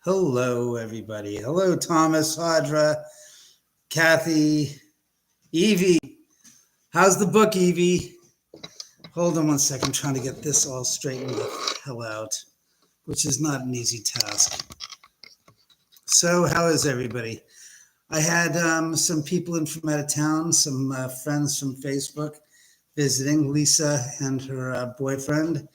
Hello, everybody. Hello, Thomas, Audra, Kathy, Evie. How's the book, Evie? Hold on one second. I'm trying to get this all straightened the hell out, which is not an easy task. So, how is everybody? I had some people in from out of town, some friends from Facebook visiting, Lisa and her boyfriend.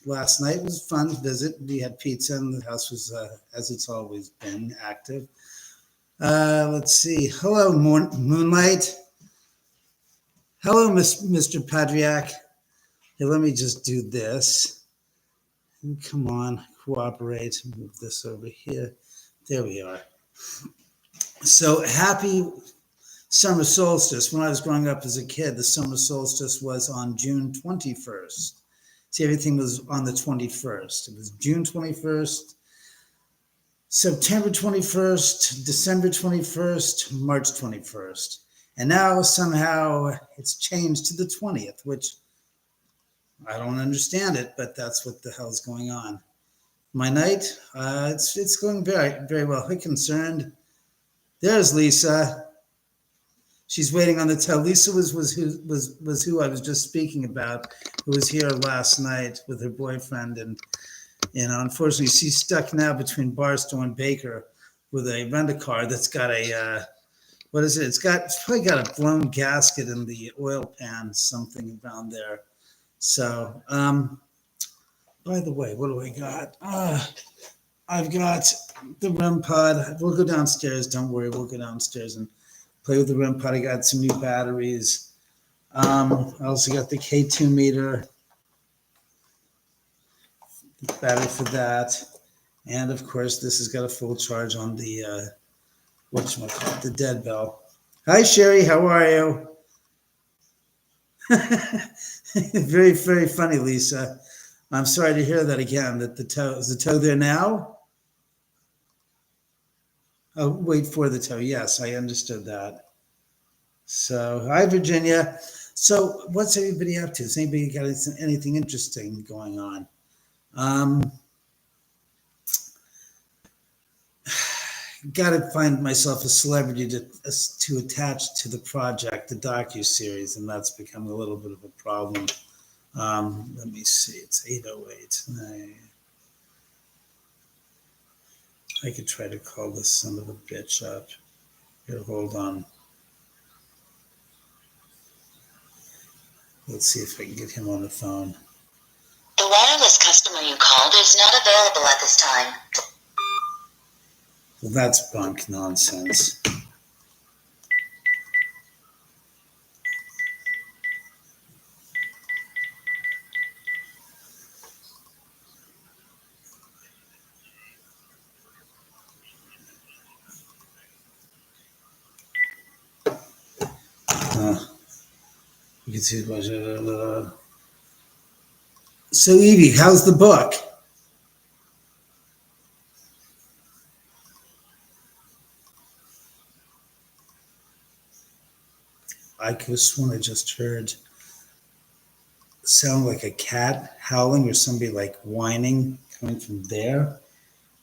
Last night was a fun visit. We had pizza, and the house was, as it's always been, active. Let's see. Hello, Moonlight. Hello, Mr. Padriak. Hey, let me just do this. Come on, cooperate. Move this over here. There we are. So happy summer solstice. When I was growing up as a kid, the summer solstice was on June 21st. See, everything was on the 21st. It was June 21st, September 21st, December 21st, March 21st. And now somehow it's changed to the 20th, which I don't understand it, but that's what the hell's going on. My night, it's going very, very well. Who concerned? There's Lisa. She's waiting on the tail. Lisa was who I was just speaking about, who was here last night with her boyfriend, and unfortunately, she's stuck now between Barstow and Baker with a rent-a-car that's got a what is it? It's probably got a blown gasket in the oil pan, something around there. So, by the way, what do I got? I've got the REM pod. We'll go downstairs. Don't worry, we'll go downstairs and play with the REM pod. I got some new batteries. I also got the K2 meter, the battery for that, and of course, this has got a full charge on the the dead bell. Hi, Sherry. How are you? Very, very funny, Lisa. I'm sorry to hear that again. That is the toe there now? Oh, wait for the toe. Yes, I understood that. So, hi, Virginia. So, what's everybody up to? Has anybody got anything interesting going on? Got to find myself a celebrity to attach to the project, the docu-series, and that's becoming a little bit of a problem. Let me see. It's 8:08. I could try to call this son of a bitch up. Here, hold on. Let's see if I can get him on the phone. The wireless customer you called is not available at this time. Well, that's bunk nonsense. You can see. So, Evie, how's the book? I could have sworn I just heard sound like a cat howling or somebody like whining coming from there.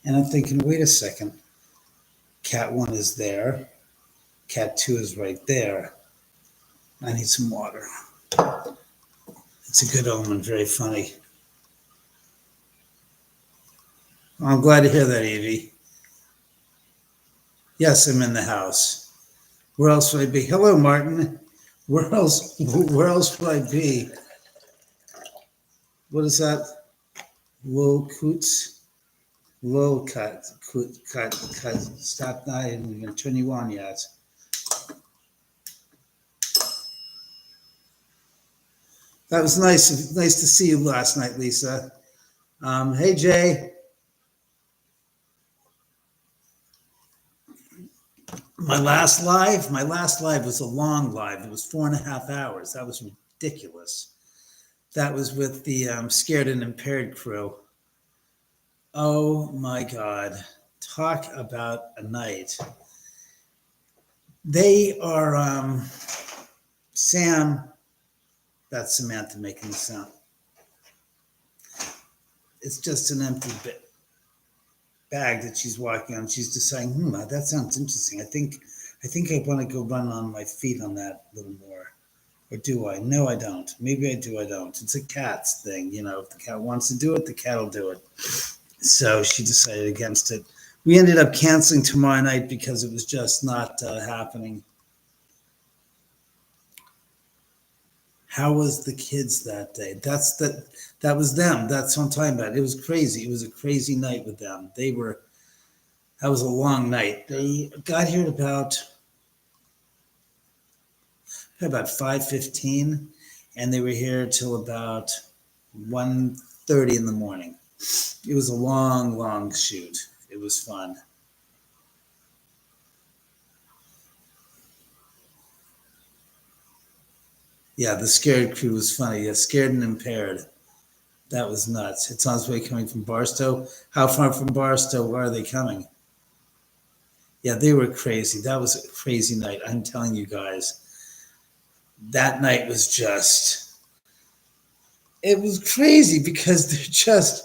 And I'm thinking, wait a second. Cat 1 is there. Cat 2 is right there. I need some water. It's a good omen. Very funny. I'm glad to hear that, Evie. Yes, I'm in the house. Where else would I be? Hello, Martin. Where else would I be? What is that? Lil Coots? Lil cut. Stop that. I haven't even turned you on yet. That was nice. Nice to see you last night, Lisa. Hey, Jay. My last live was a long live. It was 4.5 hours. That was ridiculous. That was with the Scared and Impaired crew. Oh my God. Talk about a night. They are Sam. That's Samantha making the sound. It's just an empty bag that she's walking on. She's deciding, that sounds interesting. I think I want to go run on my feet on that a little more. Or do I? No, I don't. Maybe I do, I don't. It's a cat's thing. If the cat wants to do it, the cat will do it. So she decided against it. We ended up canceling tomorrow night because it was just not happening. How was the kids that day? That was them. That's what I'm talking about. It was crazy. It was a crazy night with them. That was a long night. They got here at about 5:15, and they were here till about 1:30 in the morning. It was a long, long shoot. It was fun. Yeah, the scared crew was funny. Yeah, scared and impaired. That was nuts. It's on its way coming from Barstow. How far from Barstow are they coming? Yeah, they were crazy. That was a crazy night. I'm telling you guys. That night was just, it was crazy because they're just,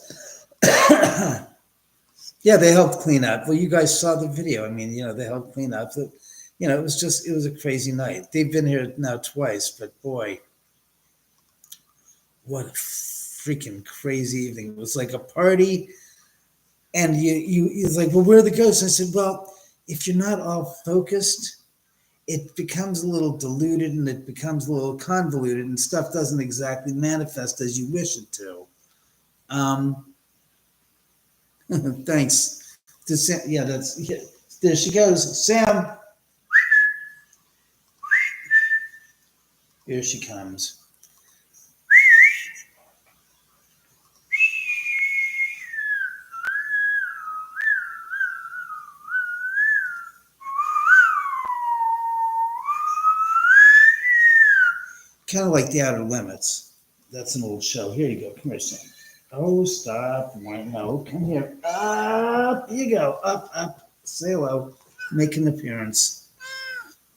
yeah, they helped clean up. Well, you guys saw the video. I mean, they helped clean up. It was a crazy night. They've been here now twice, but boy, what a freaking crazy evening. It was like a party. And it's like, well, where are the ghosts? I said, well, if you're not all focused, it becomes a little diluted and it becomes a little convoluted and stuff doesn't exactly manifest as you wish it to. Thanks. Yeah, there she goes. Sam. Here she comes. Kind of like The Outer Limits. That's an old show. Here you go. Come here, Sam. Oh, stop. No, come here. Up you go. Up. Say hello. Make an appearance.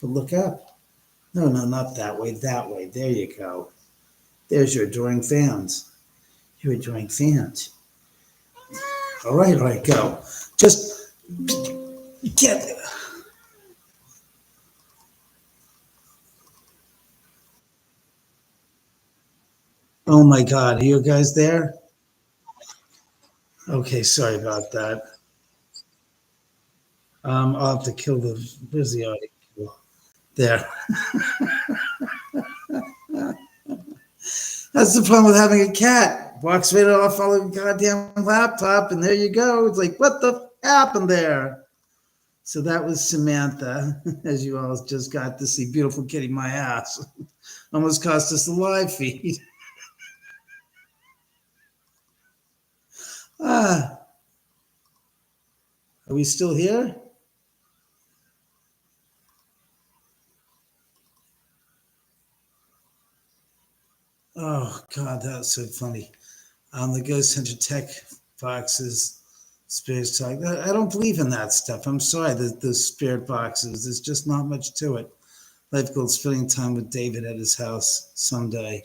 But look up. No, not that way. That way. There you go. There's your adoring fans. Your adoring fans. All right, go. Just get it. Oh my God, are you guys there? Okay, sorry about that. I'll have to kill where's the audio? There. That's the problem with having a cat. Walks right off all the goddamn laptop, and there you go. It's like, what the happened there? So that was Samantha, as you all just got to see. Beautiful kitty, my ass. Almost cost us the live feed. Are we still here? Oh God, that was so funny. The Ghost Hunter Tech boxes, spirits talk. I don't believe in that stuff. I'm sorry. The spirit boxes. There's just not much to it. Life goal spending time with David at his house someday.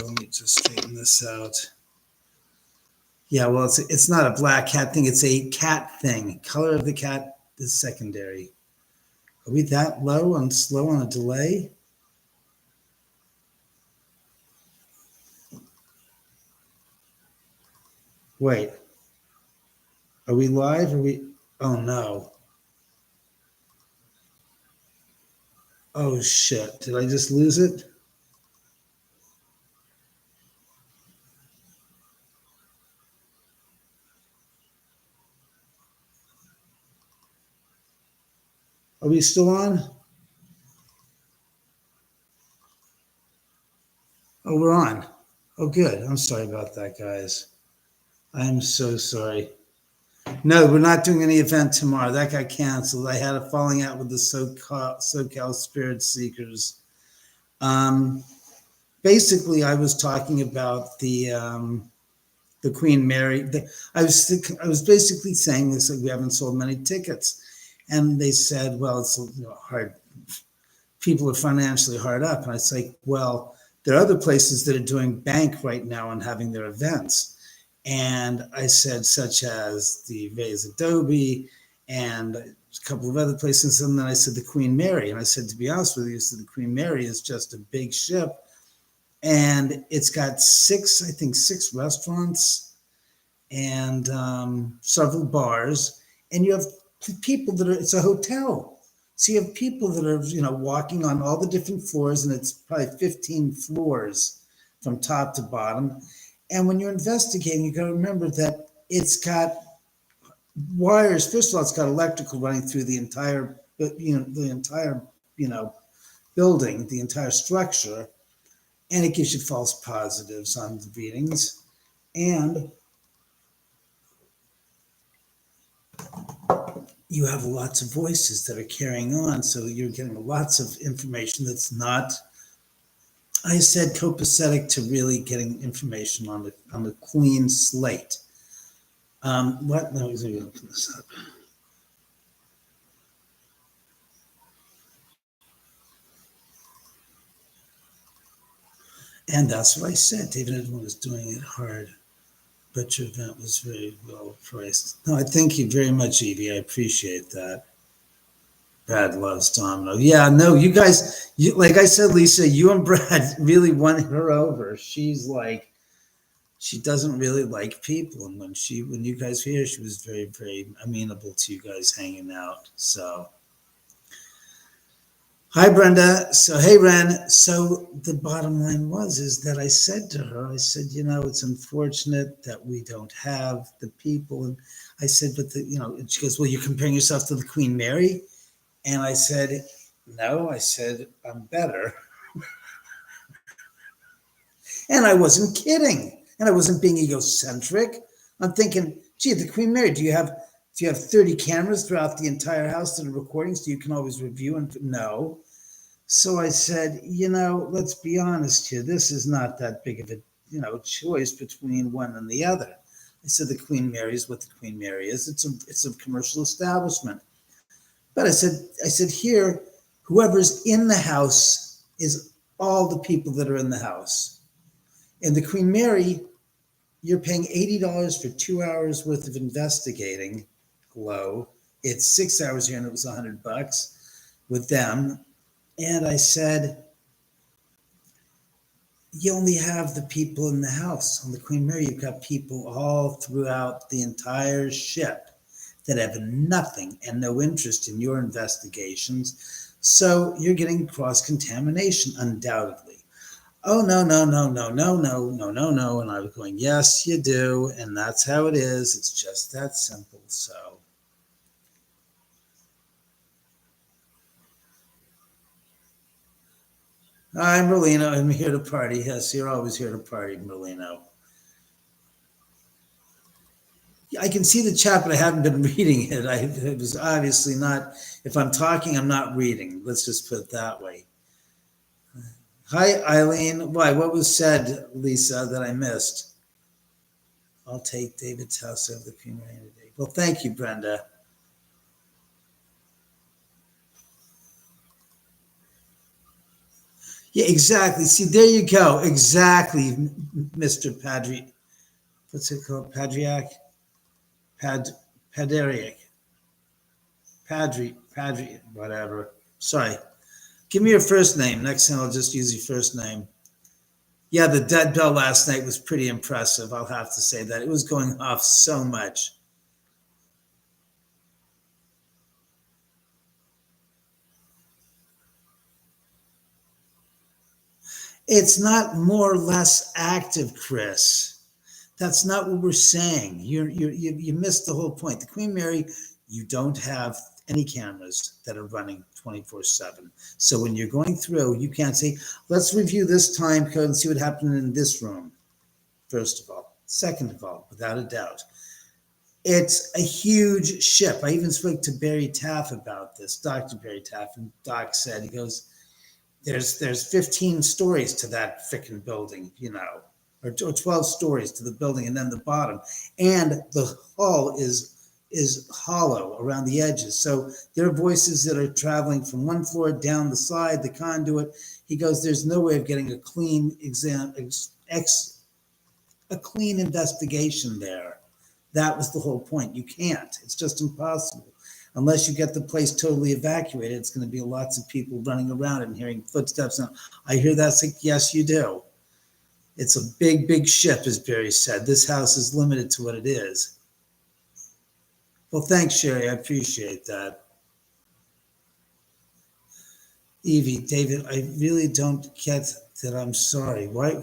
Let me just straighten this out. Yeah, well, it's not a black cat thing. It's a cat thing. Color of the cat is secondary. Are we that low and slow on a delay? Wait. Are we live? Are we? Oh no. Oh shit. Did I just lose it? Are we still on? Oh, we're on. Oh, good. I'm sorry about that, guys. I'm so sorry. No, we're not doing any event tomorrow. That got canceled. I had a falling out with the SoCal Spirit Seekers. Basically, I was talking about the Queen Mary. I was basically saying this, like we haven't sold many tickets, and they said, well, it's hard. People are financially hard up, and I say, well, there are other places that are doing bank right now and having their events. And I said, such as the Vase Adobe and a couple of other places. And then I said the Queen Mary. And I said, to be honest with you, so the Queen Mary is just a big ship. And it's got six restaurants and several bars. And you have people that are, it's a hotel. So you have people that are, walking on all the different floors, and it's probably 15 floors from top to bottom. And when you're investigating, you got to remember that it's got wires. First of all, it's got electrical running through the entire, building, the entire structure, and it gives you false positives on the readings. And you have lots of voices that are carrying on, so you're getting lots of information that's not, I said, copacetic to really getting information on a clean slate. What? No, he's going to open this up. And that's what I said. DavidOman was doing it hard, but your event was very well priced. No, I thank you very much, Evie. I appreciate that. Brad loves Domino. Yeah, no, you guys, like I said, Lisa, you and Brad really won her over. She's like, she doesn't really like people. And when you guys were here, she was very, very amenable to you guys hanging out. So, hi, Brenda. So, hey, Ren. So the bottom line is that I said to her, I said, it's unfortunate that we don't have the people. And I said, but and she goes, well, you're comparing yourself to the Queen Mary? And I said, no, I said, I'm better. And I wasn't kidding. And I wasn't being egocentric. I'm thinking, gee, the Queen Mary, do you have 30 cameras throughout the entire house that are recording so you can always review? And no. So I said, let's be honest here. This is not that big of a, choice between one and the other. I said, the Queen Mary is what the Queen Mary is. It's a commercial establishment. But I said here, whoever's in the house is all the people that are in the house. And the Queen Mary, you're paying $80 for 2 hours worth of investigating. Hello. It's 6 hours here and it was $100 with them. And I said, you only have the people in the house. On the Queen Mary, you've got people all throughout the entire ship that have nothing and no interest in your investigations. So you're getting cross-contamination, undoubtedly. Oh, no. And I was going, yes, you do. And that's how it is. It's just that simple. So. Hi, Merlino. I'm here to party. Yes, you're always here to party, Merlino. I can see the chat, but I haven't been reading it. It was obviously not, if I'm talking, I'm not reading. Let's just put it that way. Hi, Eileen. Why? What was said, Lisa, that I missed? I'll take David's house over the Queen Mary today. Well, thank you, Brenda. Yeah, exactly. See, there you go. Exactly, Mr. Padre. What's it called? Padriac? Paderiac. Padre, whatever. Sorry. Give me your first name. Next time I'll just use your first name. Yeah, the dead bell last night was pretty impressive. I'll have to say that. It was going off so much. It's not more or less active, Chris. That's not what we're saying. You missed the whole point. The Queen Mary, you don't have any cameras that are running 24/7. So when you're going through, you can't say, let's review this time code and see what happened in this room, first of all. Second of all, without a doubt, it's a huge ship. I even spoke to Barry Taff about this, Dr. Barry Taff, and Doc said, he goes, there's 15 stories to that frickin' building, or 12 stories to the building, and then the bottom. And the hull is hollow around the edges. So there are voices that are traveling from one floor down the side, the conduit. He goes, there's no way of getting a clean a clean investigation there. That was the whole point. You can't. It's just impossible. Unless you get the place totally evacuated, it's going to be lots of people running around and hearing footsteps. And I hear that's like, yes, you do. It's a big, big ship, as Barry said. This house is limited to what it is. Well, thanks, Sherry. I appreciate that. Evie, David, I really don't get that I'm sorry. Why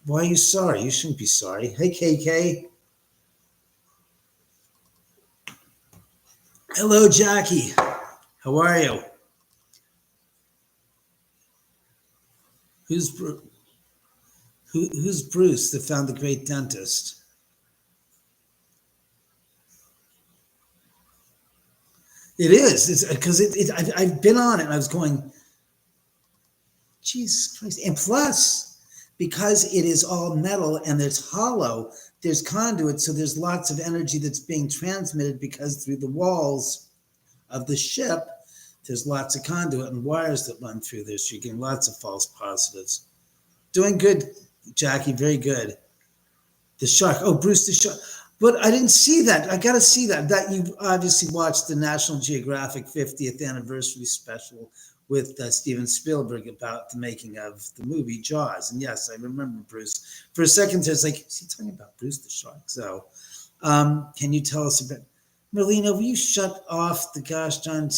are you sorry? You shouldn't be sorry. Hey, KK. Hello, Jackie. How are you? Who's Bruce that found the great dentist? It is. It's because I've been on it and I was going, Jesus Christ. And plus, because it is all metal and it's hollow, there's conduit, so there's lots of energy that's being transmitted because through the walls of the ship, there's lots of conduit and wires that run through there, so you're getting lots of false positives. Doing good, Jackie, very good. The shark. Oh, Bruce the shark. But I didn't see that. I got to see that. That you obviously watched the National Geographic 50th anniversary special with Steven Spielberg about the making of the movie Jaws. And yes, I remember Bruce. For a second, there's like, is he talking about Bruce the shark? So, can you tell us about Merlina? Will you shut off the gosh darn?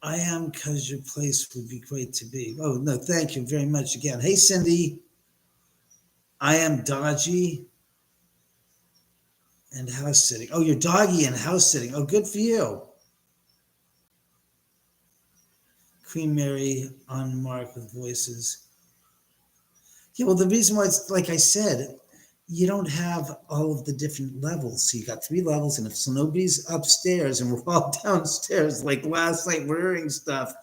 I am, because your place would be great to be. Oh no, thank you very much again. Hey, Cindy. I am dodgy and house sitting. Oh, you're doggy and house sitting. Oh, good for you. Queen Mary on Mark with voices. Yeah, well, the reason why it's like I said, you don't have all of the different levels. So you got 3 levels, and if so nobody's upstairs and we're all downstairs, like last night we're hearing stuff,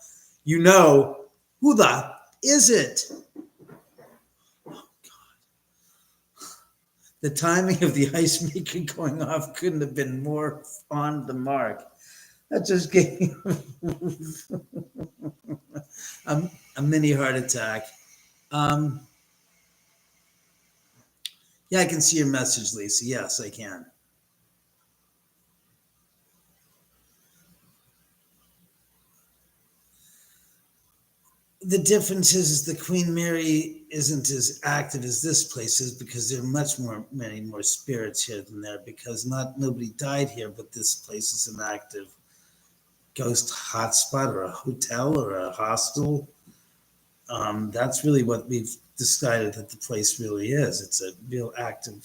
you know, who the is it? The timing of the ice maker going off couldn't have been more on the mark. That just gave a mini heart attack. Yeah, I can see your message, Lisa. Yes, I can. The difference is the Queen Mary isn't as active as this place is, because there are many more spirits here than there, because nobody died here, but this place is an active ghost hotspot or a hotel or a hostel. That's really what we've decided that the place really is. It's a real active,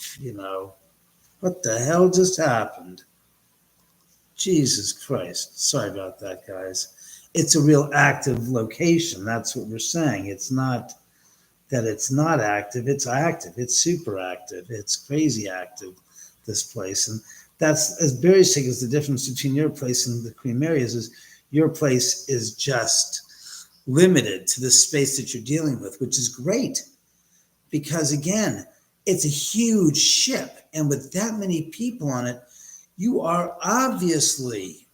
what the hell just happened? Jesus Christ. Sorry about that, guys. It's a real active location. That's what we're saying. It's not that it's not active. It's active. It's super active. It's crazy active, this place. And that's, as Barry's saying, is the difference between your place and the Queen Mary's is your place is just limited to the space that you're dealing with, which is great. Because again, it's a huge ship. And with that many people on it, you are obviously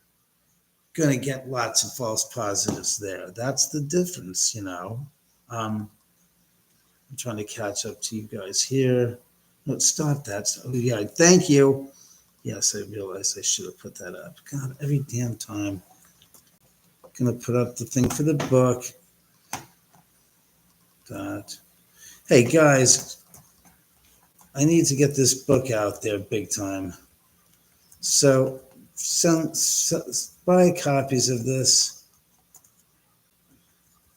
going to get lots of false positives there. That's the difference, I'm trying to catch up to you guys here. No, stop that. Oh, yeah, thank you. Yes, I realized I should have put that up. God, every damn time. I'm going to put up the thing for the book. Hey, guys, I need to get this book out there big time. So buy copies of this,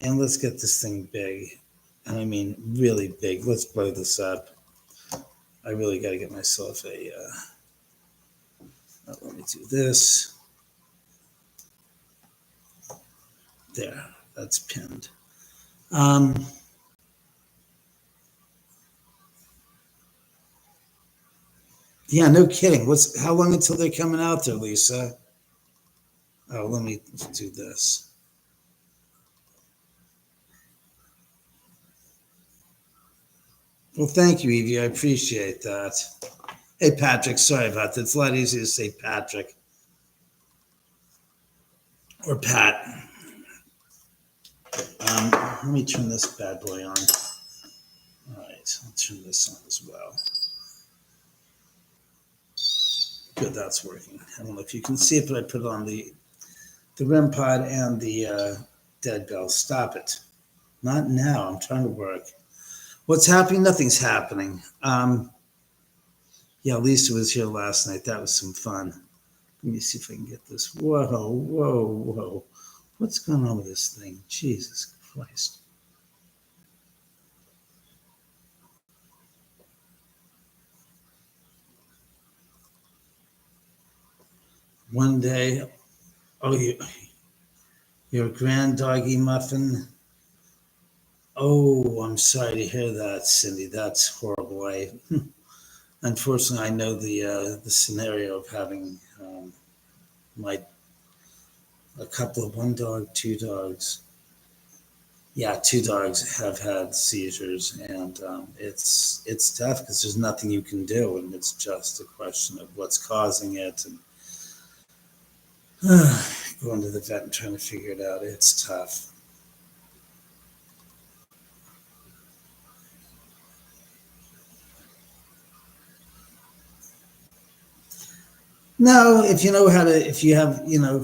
and let's get this thing big. And I mean really big. Let's blow this up. I really got to get myself let me do this. There, that's pinned. Yeah, no kidding. How long until they're coming out there, Lisa? Oh, let me do this. Well, thank you, Evie. I appreciate that. Hey, Patrick. Sorry about that. It's a lot easier to say Patrick or Pat. Let me turn this bad boy on. All right. right, I'll turn this on as well. Good, that's working. I don't know if you can see it, but I put it on the REM pod and the dead bell. Stop it. Not now. I'm trying to work. What's happening? Nothing's happening. Yeah, Lisa was here last night. That was some fun. Let me see if I can get this. Whoa. What's going on with this thing? Jesus Christ. One day, oh, your grand doggy muffin. Oh, I'm sorry to hear that, Cindy. That's horrible. Unfortunately, I know the scenario of having my a couple of one dog, two dogs. Yeah, two dogs have had seizures, and it's tough because there's nothing you can do, and it's just a question of what's causing it, and going to the vet and trying to figure it out. It's tough. No, if you know how to, if you have, well,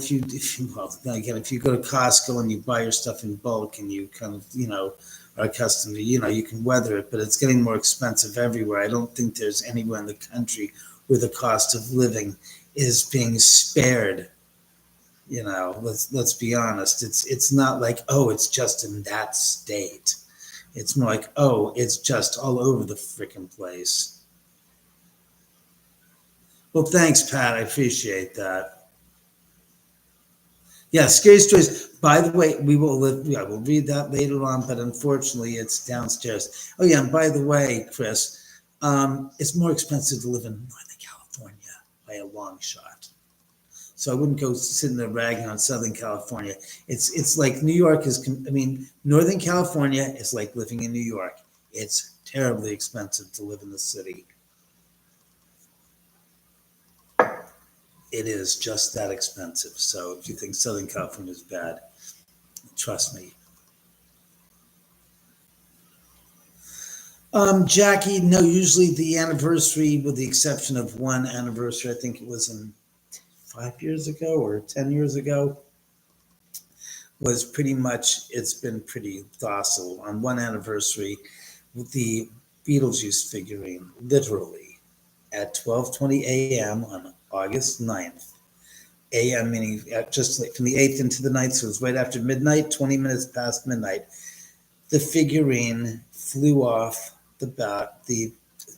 again, if you go to Costco and you buy your stuff in bulk and you kind of, are accustomed to, you can weather it, but it's getting more expensive everywhere. I don't think there's anywhere in the country where the cost of living is being spared. Let's be honest. It's not like, oh, it's just in that state. It's more like, oh, it's just all over the freaking place. Well, thanks, Pat. I appreciate that. Yeah, scary stories. By the way, we'll read that later on, but unfortunately, it's downstairs. Oh yeah, and by the way, Chris, it's more expensive to live in Northern California by a long shot. So I wouldn't go sitting there ragging on Southern California. It's like New York is. I mean, Northern California is like living in New York. It's terribly expensive to live in the city. It is just that expensive. So if you think Southern California is bad, trust me. Jackie, no, usually the anniversary, with the exception of one anniversary, I think it was in 5 years ago or 10 years ago, was pretty much, it's been pretty docile. On one anniversary, with the Beetlejuice figurine, literally at 12:20 a.m. on August 9th, a.m. meaning just like from the 8th into the 9th, so it was right after midnight, 20 minutes past midnight, the figurine flew off the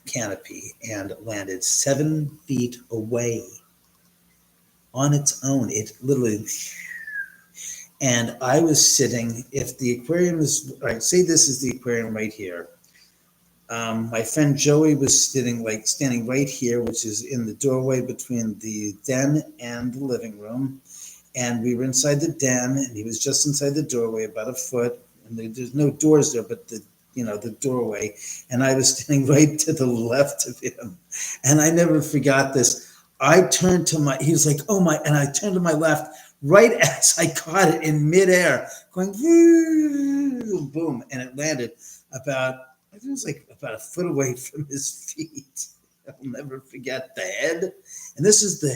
canopy and landed 7 feet away on its own. It literally, and I was sitting, if the aquarium is, all right, say this is the aquarium right here. My friend Joey was standing right here, which is in the doorway between the den and the living room. And we were inside the den, and he was just inside the doorway, about a foot. And there's no doors there, but the doorway. And I was standing right to the left of him. And I never forgot this. He was like, oh my, and I turned to my left right as I caught it in midair, going, boom, and it landed it was like about a foot away from his feet. I'll never forget the head. And this is the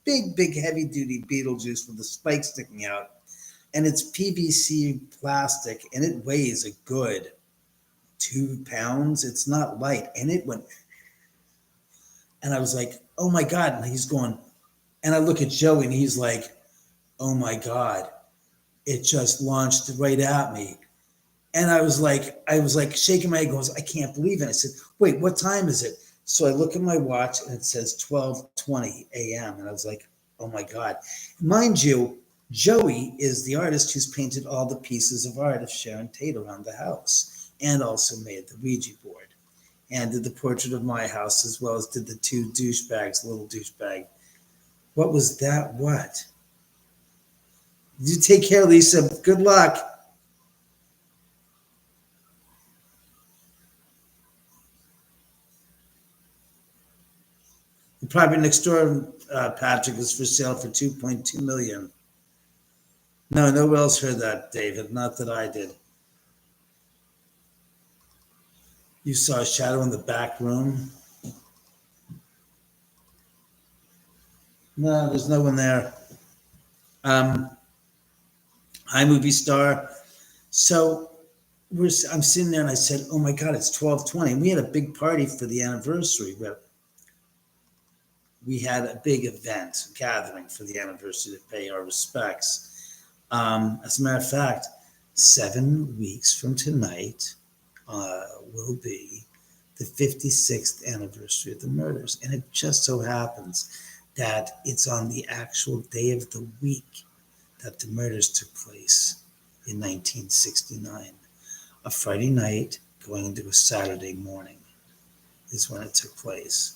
big heavy duty Beetlejuice with the spikes sticking out. And it's PVC plastic and it weighs a good 2 pounds. It's not light. And it went, and I was like, oh my God. And he's going, and I look at Joey and he's like, oh my God, it just launched right at me. And I was like shaking my head, goes, I can't believe it. I said, wait, what time is it? So I look at my watch and it says 12:20 a.m. And I was like, oh my God. Mind you, Joey is the artist who's painted all the pieces of art of Sharon Tate around the house and also made the Ouija board and did the portrait of my house, as well as did the two douchebags, little douchebag. What was that? What? You take care, Lisa. Good luck. The property next door, Patrick, is for sale for $2.2 million. No one else heard that, David. Not that I did. You saw a shadow in the back room? No, there's no one there. Hi, movie star. So I'm sitting there and I said, "Oh my God, it's 12:20." And we had a big party for the anniversary. We had a big event gathering for the anniversary to pay our respects. As a matter of fact, 7 weeks from tonight will be the 56th anniversary of the murders. And it just so happens that it's on the actual day of the week that the murders took place in 1969. A Friday night going into a Saturday morning is when it took place.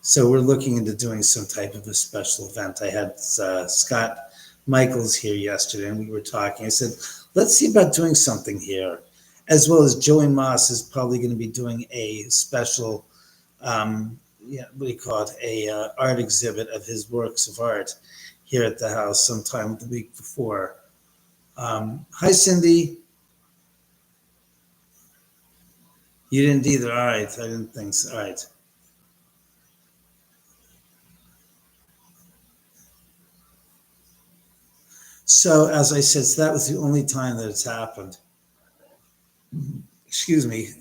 So we're looking into doing some type of a special event. I had Scott Michaels here yesterday, and we were talking. I said, let's see about doing something here, as well as Joey Moss is probably going to be doing a special, what do you call it, a art exhibit of his works of art here at the house sometime the week before. Hi, Cindy. You didn't either. All right. I didn't think so. All right. So, as I said, so that was the only time that it's happened. Excuse me.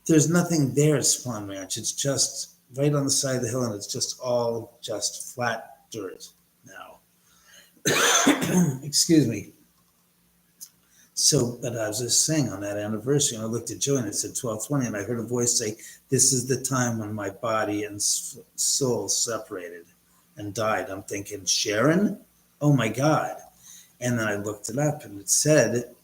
There's nothing there at Swan Ranch. It's just right on the side of the hill, and it's just all just flat dirt now. Excuse me. So, but as I was saying, on that anniversary, and I looked at Joe and it said 12:20, and I heard a voice say, "This is the time when my body and soul separated and died." I'm thinking, Sharon? Oh my God. And then I looked it up, and it said,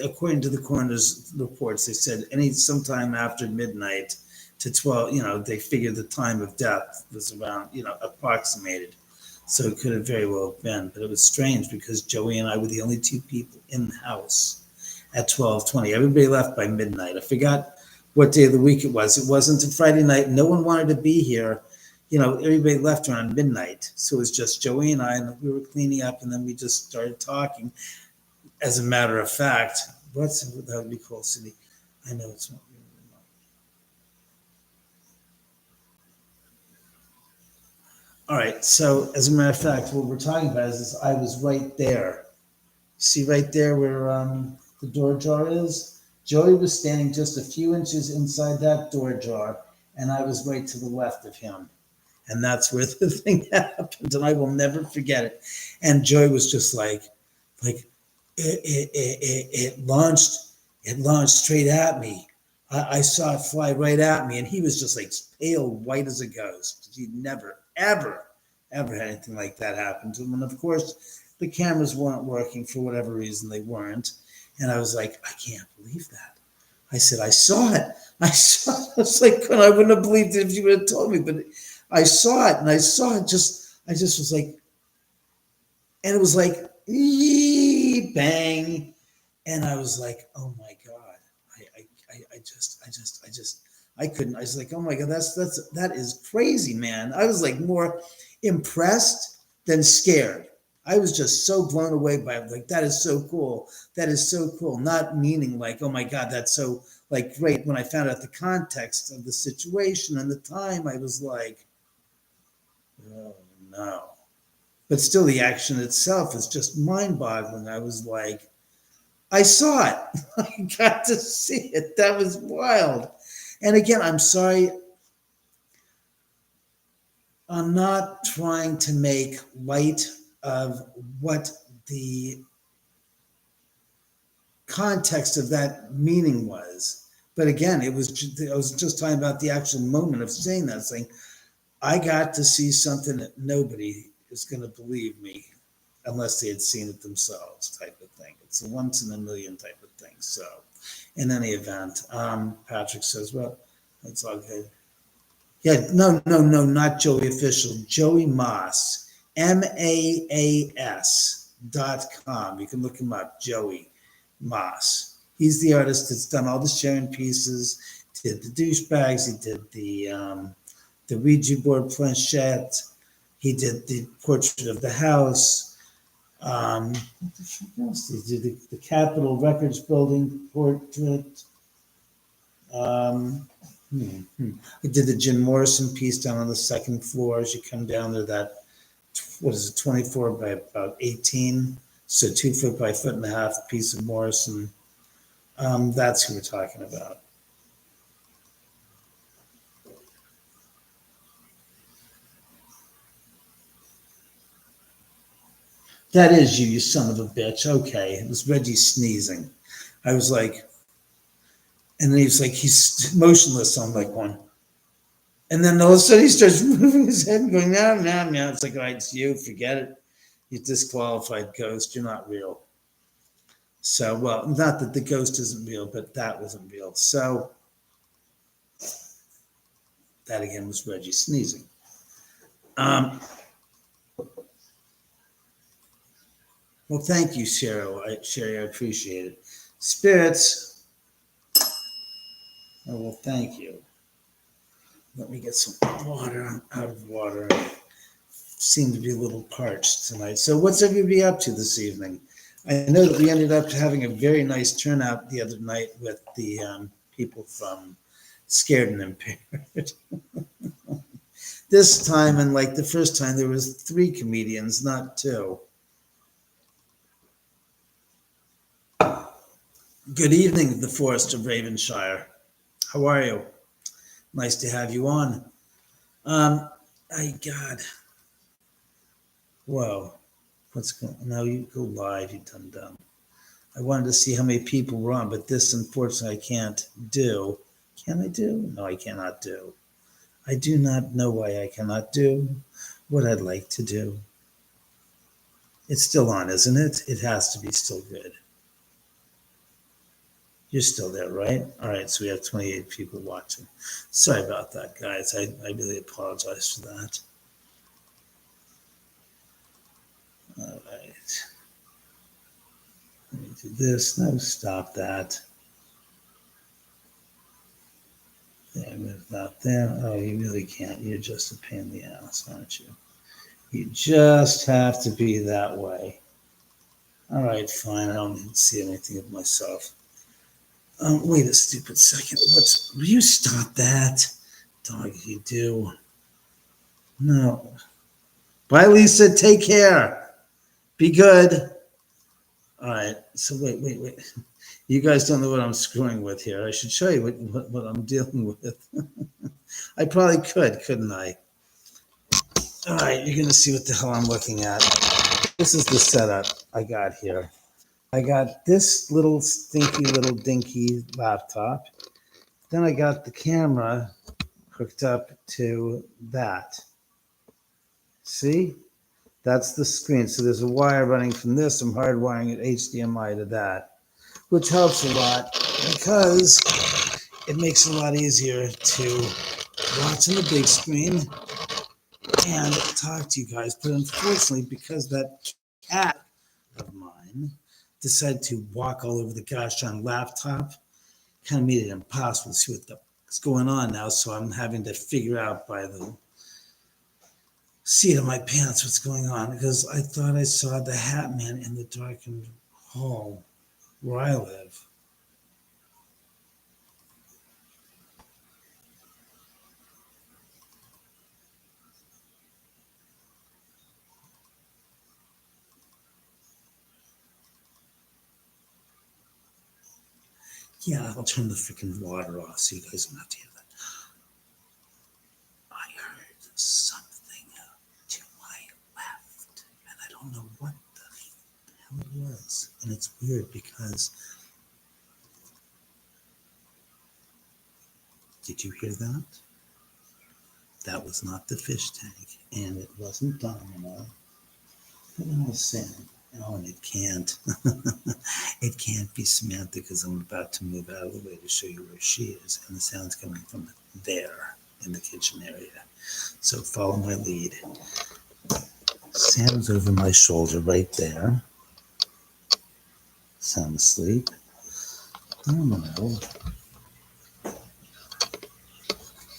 according to the coroner's reports, they said sometime after midnight to 12, they figured the time of death was around, approximated. So it could have very well been, but it was strange because Joey and I were the only two people in the house at 12:20. Everybody left by midnight. I forgot what day of the week it was. It wasn't a Friday night. No one wanted to be here. Everybody left around midnight. So it was just Joey and I, and we were cleaning up, and then we just started talking. As a matter of fact, that would be cool, Cindy. I know it's not. All right. So, as a matter of fact, what we're talking about is I was right there. See right there where the door jar is? Joey was standing just a few inches inside that door jar, and I was right to the left of him. And that's where the thing happened, and I will never forget it. And Joey was just like it launched straight at me. I saw it fly right at me, and he was just like pale white as a ghost. He never, ever had anything like that happen to him. And of course, the cameras weren't working for whatever reason. They weren't. And I was like, I can't believe that. I said, I saw it. I was like, I wouldn't have believed it if you would have told me, but I saw it, and I saw it I just was like, and it was like, bang. And I was like, oh my God. I couldn't. I was like, oh my God, that is crazy, man. I was like more impressed than scared. I was just so blown away by it. Like, that is so cool. That is so cool. Not meaning like, oh my God, that's so like great. When I found out the context of the situation and the time, I was like, oh no. But still, the action itself is just mind-boggling. I was like, I saw it. I got to see it. That was wild. And again, I'm sorry. I'm not trying to make light of what the context of that meaning was. But again, I was just talking about the actual moment of saying that, saying, I got to see something that nobody is going to believe me unless they had seen it themselves, type of thing. It's a once in a million type of thing. So, in any event, Patrick says, well, it's all good. Yeah, no, not Joey Official. Joey Moss, MAAS.com. You can look him up, Joey Moss. He's the artist that's done all the Sharon pieces, did the douchebags, he did the Ouija board planchette, he did the portrait of the house. What else did he do? The Capitol Records Building portrait. I did the Jim Morrison piece down on the second floor as you come down to that, what is it, 24 by about 18. So 2 foot by foot and a half piece of Morrison. That's who we're talking about. That is you, you son of a bitch. Okay. It was Reggie sneezing. I was like, and then he's motionless. So I'm like, one. And then all of a sudden he starts moving his head and going, no, no, no. It's like, all right, it's you. Forget it. You're disqualified, ghost. You're not real. So, well, not that the ghost isn't real, but that wasn't real. So, that again was Reggie sneezing. Well, thank you, Sherry. I appreciate it. Spirits. Oh, well, thank you. Let me get some water. I'm out of water. Seem to be a little parched tonight. So, what's everybody up to this evening? I know that we ended up having a very nice turnout the other night with the people from Scared and Impaired. This time, and like the first time, there was 3 comedians, not 2. Good evening, the Forest of Ravenshire. How are you? Nice to have you on. God. Whoa. What's going on? Now you go live, you dum-dum. I wanted to see how many people were on, but this, unfortunately, I can't do. Can I do? No, I cannot do. I do not know why I cannot do what I'd like to do. It's still on, isn't it? It has to be still good. You're still there, right? All right, so we have 28 people watching. Sorry about that, guys. I really apologize for that. All right. Let me do this. No, stop that. There, move that there. Oh, you really can't. You're just a pain in the ass, aren't you? You just have to be that way. All right, fine. I don't need to see anything of myself. Wait a stupid second. Will you stop that? Dog, you do. No. Bye, Lisa. Take care. Be good. All right. So wait. You guys don't know what I'm screwing with here. I should show you what I'm dealing with. I probably could, couldn't I? All right. You're going to see what the hell I'm looking at. This is the setup I got here. I got this little stinky little dinky laptop. Then I got the camera hooked up to that. See? That's the screen. So there's a wire running from this. I'm hardwiring it HDMI to that, which helps a lot because it makes it a lot easier to watch on the big screen and talk to you guys. But unfortunately, because that cat of mine decided to walk all over the gosh darn laptop, kind of made it impossible to see what's going on now. So I'm having to figure out by the seat of my pants what's going on, because I thought I saw the Hat Man in the darkened hall where I live. Yeah, I'll turn the freaking water off so you guys don't have to hear that. I heard something to my left, and I don't know what the hell it was. And it's weird because, did you hear that? That was not the fish tank, and it wasn't Domino. What am I saying? Oh, and it can't. It can't be Samantha because I'm about to move out of the way to show you where she is, and the sound's coming from there in the kitchen area. So follow my lead. Sam's over my shoulder right there. Sound asleep. Domino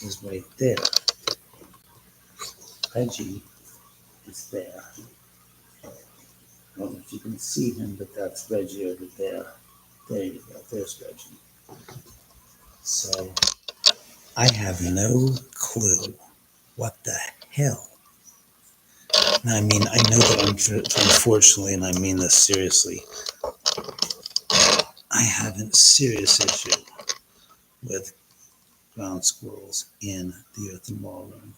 is right there. Reggie is there. I don't know if you can see him, but that's Reggie over there. There you go. There's Reggie. So I have no clue what the hell. And I mean, I know that unfortunately, and I mean this seriously, I have a serious issue with ground squirrels in the earthen wall room,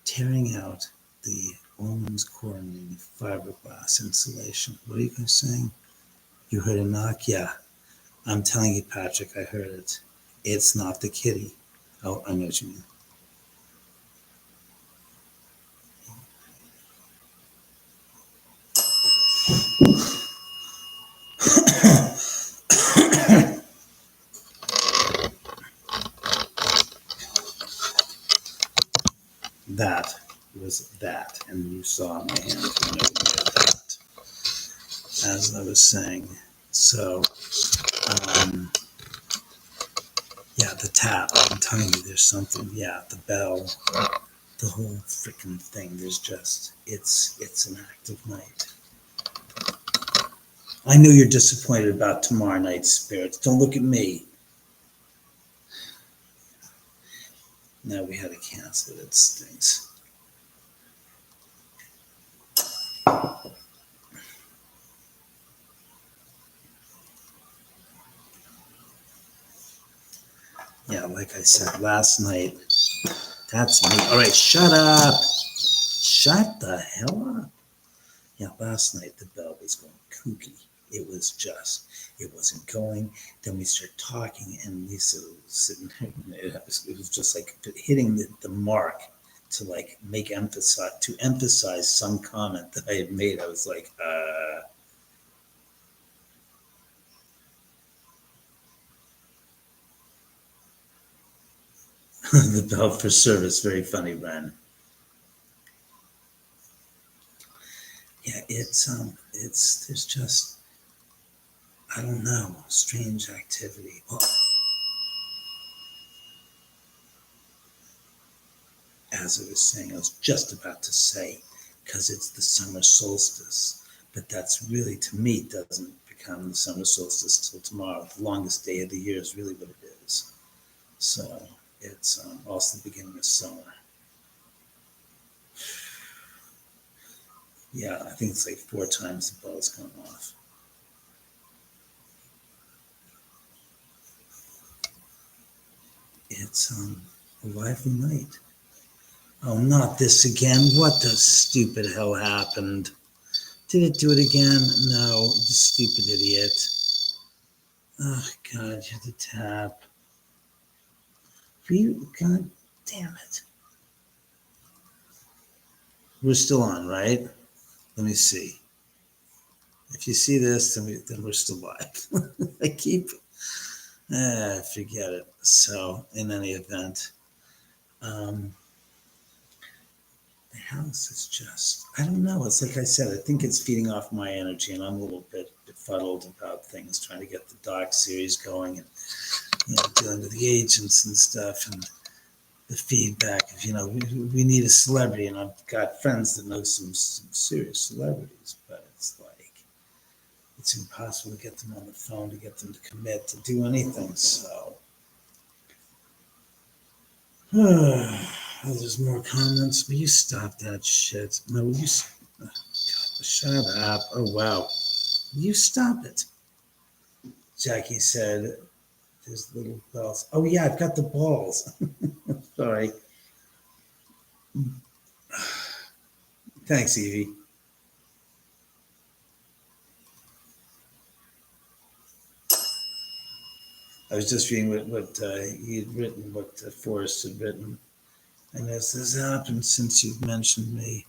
tearing out the Oman's corning fiberglass insulation. What are you guys saying? You heard a knock? Yeah. I'm telling you, Patrick, I heard it. It's not the kitty. Oh, I know what you mean. That was that. And you saw my hand when I did that. As I was saying. So, yeah, the tap. I'm telling you, there's something. Yeah, the bell. The whole freaking thing. There's just, it's an active night. I know you're disappointed about tomorrow night's spirits. Don't look at me. Now we had to cancel it. It stinks. Yeah, like I said last night, that's me. All right, shut up. Shut the hell up. Yeah, last night the bell was going kooky. It was just, it wasn't going. Then we started talking, and Lisa was sitting there. It was just like hitting the mark to like emphasize some comment that I had made. I was like, the bell for service. Very funny, Ren. Yeah, there's just, I don't know, strange activity. Well, as I was saying, I was just about to say, because it's the summer solstice, but that's really, to me, doesn't become the summer solstice till tomorrow. The longest day of the year is really what it is. So it's also the beginning of summer. Yeah, I think it's like 4 times the bell's gone off. It's a lively night. Oh, not this again. What the stupid hell happened? Did it do it again? No, you stupid idiot. Oh, God, you had to tap. God damn it. We're still on, right? Let me see. If you see this, then we're still live. I keep, forget it. So, in any event, um, the house is just, I don't know. It's like I said, I think it's feeding off my energy, and I'm a little bit befuddled about things, trying to get the doc series going and, dealing with the agents and stuff, and the feedback of, we need a celebrity, and I've got friends that know some serious celebrities, but it's like, it's impossible to get them on the phone, to get them to commit, to do anything, so. There's more comments. Will you stop that shit? No, will you, God, shut up. Oh, wow. Will you stop it? Jackie said, there's little bells. Oh, yeah, I've got the balls. Sorry. Thanks, Evie. I was just reading what he had written, what Forrest had written. And as this happened since you've mentioned me,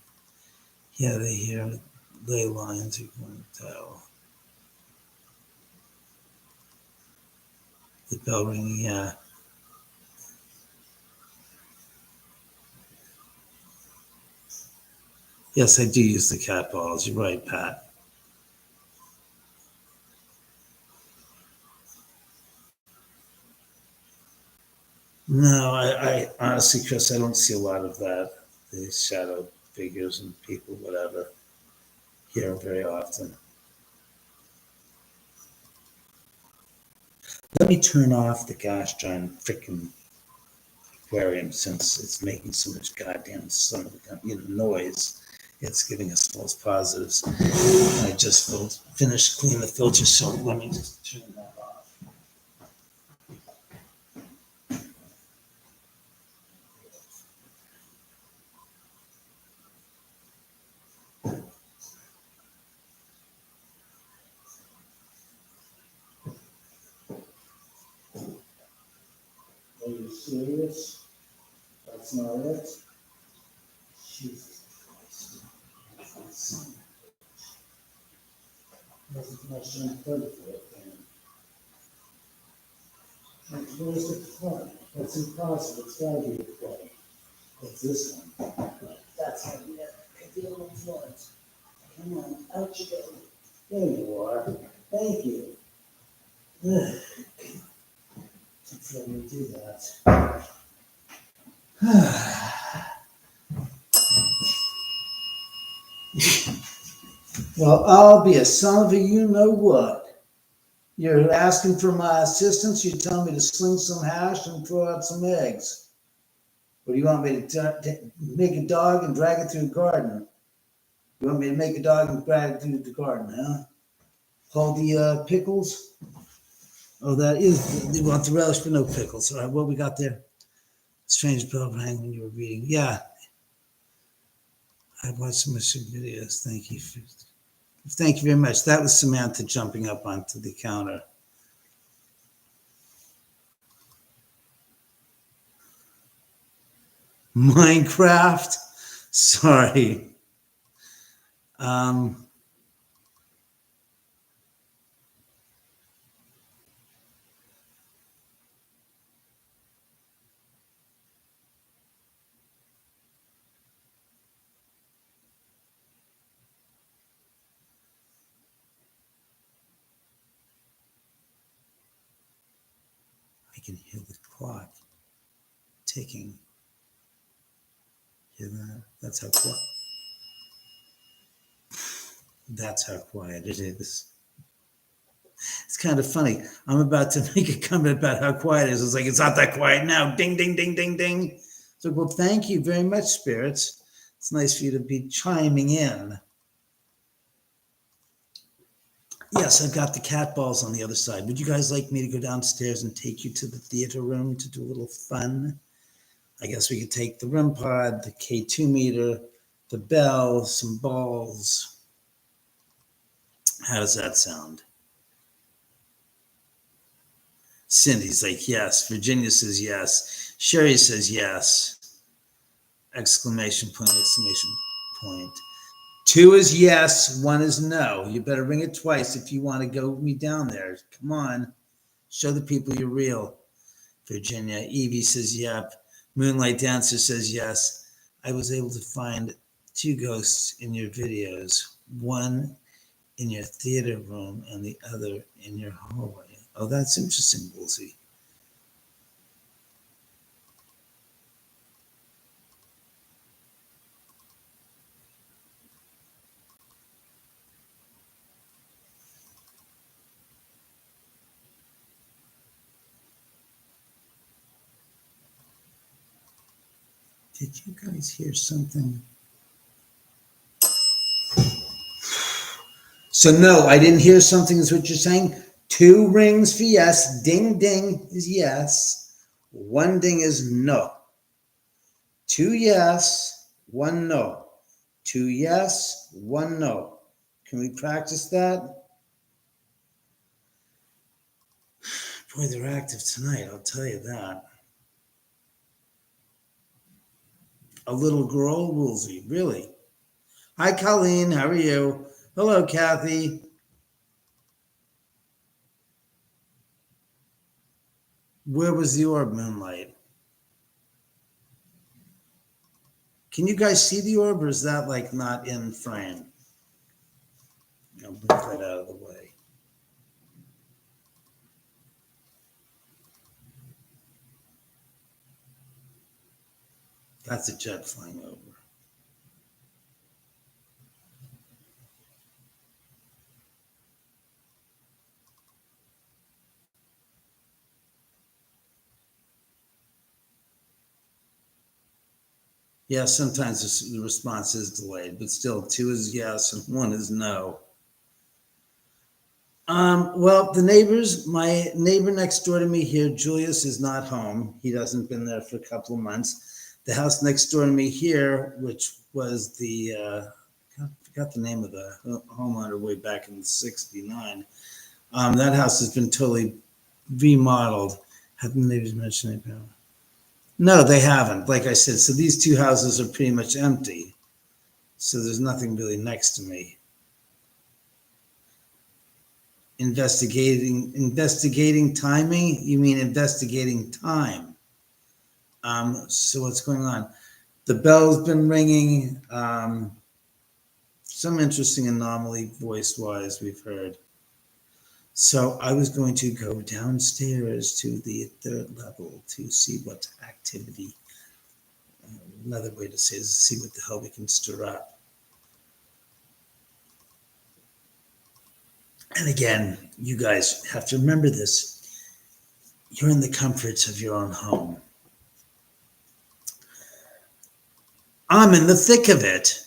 yeah, they hear ley lines you can tell. The bell ringing, yeah. Yes, I do use the cat balls. You're right, Pat. No, I honestly, Chris, I don't see a lot of that. These shadow figures and people, whatever, here very often. Let me turn off the gosh darn freaking aquarium since it's making so much goddamn noise. It's giving us false positives. I just finished cleaning the filter, so let me just turn that off. Are you serious? That's not it? Jesus Christ. Wasn't much unplugged for it then. And where's the plug? That's impossible. It's gotta be a plug. It's this one. That's how you get the little plugs. Come on, out you go. There you are. Thank you. Let's let me do that. Well, I'll be a son of a you know what. You're asking for my assistance. You're telling me to sling some hash and throw out some eggs. Or do you want me to make a dog and drag it through the garden? You want me to make a dog and drag it through the garden, huh? Hold the pickles? Oh, that is, they want the relish but no pickles. All right, what we got there? Strange bell rang when you were reading. Yeah, I watched some of your videos. Thank you very much. That was Samantha jumping up onto the counter. Minecraft? Sorry. I can hear the clock ticking. Hear that? That's how quiet it is. It's kind of funny. I'm about to make a comment about how quiet it is. It's like, it's not that quiet now. Ding, ding, ding, ding, ding. So, well, thank you very much, spirits. It's nice for you to be chiming in. Yes, I've got the cat balls on the other side. Would you guys like me to go downstairs and take you to the theater room to do a little fun? I guess we could take the REM pod, the K2 meter, the bell, some balls. How does that sound? Cindy's like, yes. Virginia says yes. Sherry says yes. Exclamation point, exclamation point. 2 is yes, 1 is no. You better ring it twice if you want to go with me down there. Come on. Show the people you're real. Virginia. Evie says yep. Moonlight Dancer says yes. I was able to find 2 ghosts in your videos. 1 in your theater room and the other in your hallway. Oh, that's interesting, Woolsey. Did you guys hear something? So no, I didn't hear something is what you're saying. 2 rings for yes. Ding, ding is yes. 1 ding is no. 2 yes, 1 no. 2 yes, 1 no. Can we practice that? Boy, they're active tonight, I'll tell you that. A little girl, Woolsey, really? Hi, Colleen, how are you? Hello, Kathy. Where was the orb, Moonlight? Can you guys see the orb, or is that like not in frame? I'll move that out of the way. That's a jet flying over. Yeah, sometimes the response is delayed, but still, two is yes and one is no. Well, my neighbor next door to me here, Julius, is not home. He hasn't been there for a couple of months. The house next door to me here, which was I forgot the name of the homeowner way back in '69. That house has been totally remodeled. Have the neighbors mentioned it? No, they haven't. Like I said, so these two houses are pretty much empty. So there's nothing really next to me. Investigating timing? You mean investigating time? So what's going on? The bell's been ringing. Some interesting anomaly voice wise we've heard. So I was going to go downstairs to the third level to see what activity. Another way to say it is see what the hell we can stir up. And again, you guys have to remember this. You're in the comforts of your own home. I'm in the thick of it.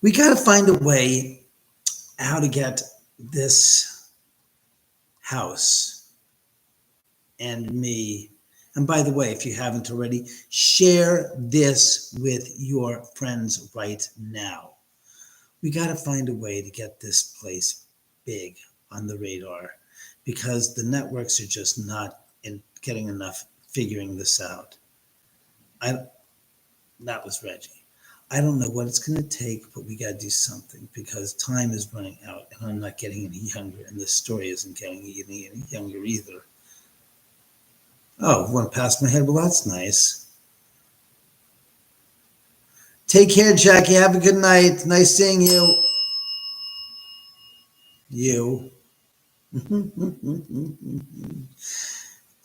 We got to find a way how to get this house and me. And by the way, if you haven't already, share this with your friends right now. We got to find a way to get this place big on the radar because the networks are just not getting enough figuring this out. That was Reggie. I don't know what it's going to take, but we got to do something because time is running out and I'm not getting any younger and this story isn't getting any younger either. Oh, went past my head. Well, that's nice. Take care, Jackie. Have a good night. Nice seeing you. You.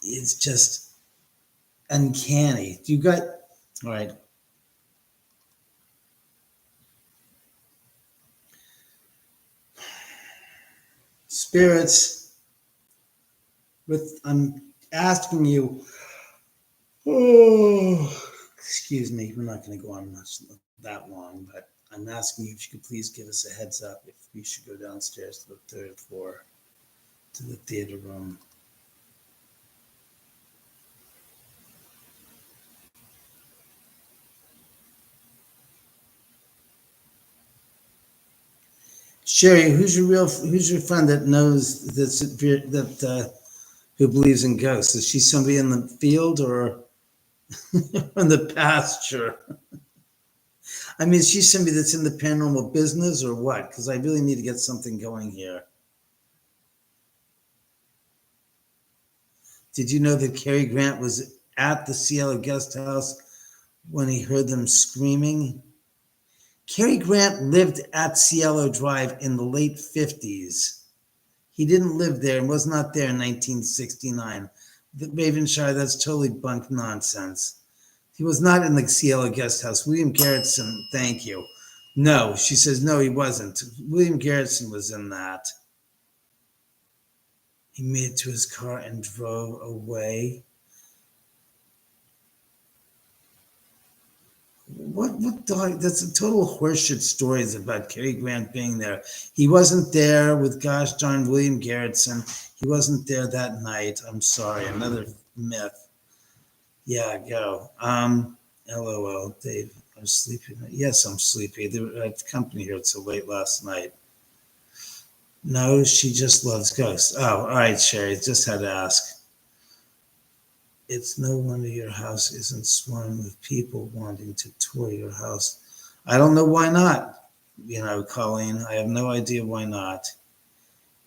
It's just uncanny. You got, all right. Spirits, I'm asking you, excuse me, we're not going to go on much that long, but I'm asking you if you could please give us a heads up if we should go downstairs to the third floor to the theater room. Sherry, who's your friend that knows who believes in ghosts? Is she somebody in the field or in the pasture? I mean, is she somebody that's in the paranormal business or what? Because I really need to get something going here. Did you know that Cary Grant was at the Cielo guest house when he heard them screaming? Cary Grant lived at Cielo Drive in the late 50s. He didn't live there and was not there in 1969. Ravenshire, that's totally bunk nonsense. He was not in the Cielo guest house. William Garrettson, thank you. No, she says, no, he wasn't. William Garrettson was in that. He made it to his car and drove away. What dog? That's a total horseshit stories about Cary Grant being there. He wasn't there with gosh darn William Garrettson. He wasn't there that night. I'm sorry. Another myth. Yeah, go. LOL, Dave. I'm sleepy. Yes, I'm sleepy. They were at company here till late last night. No, she just loves ghosts. Oh, all right, Sherry. Just had to ask. It's no wonder your house isn't swarming with people wanting to tour your house. I don't know why not. Colleen, I have no idea why not.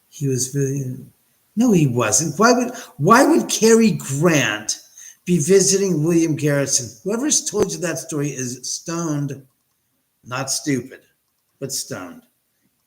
He was very. No, he wasn't. Why would Cary Grant be visiting William Garrettson? Whoever's told you that story is stoned, not stupid, but stoned.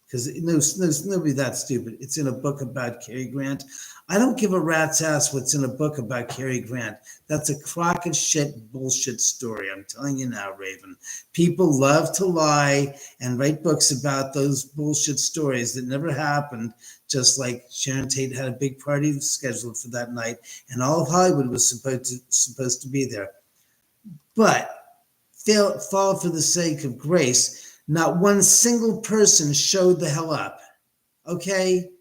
Because nobody that stupid. It's in a book about Cary Grant. I don't give a rat's ass what's in a book about Cary Grant. That's a crock of shit bullshit story. I'm telling you now, Raven. People love to lie and write books about those bullshit stories that never happened, just like Sharon Tate had a big party scheduled for that night, and all of Hollywood was supposed to be there. But fall for the sake of grace, not one single person showed the hell up. Okay?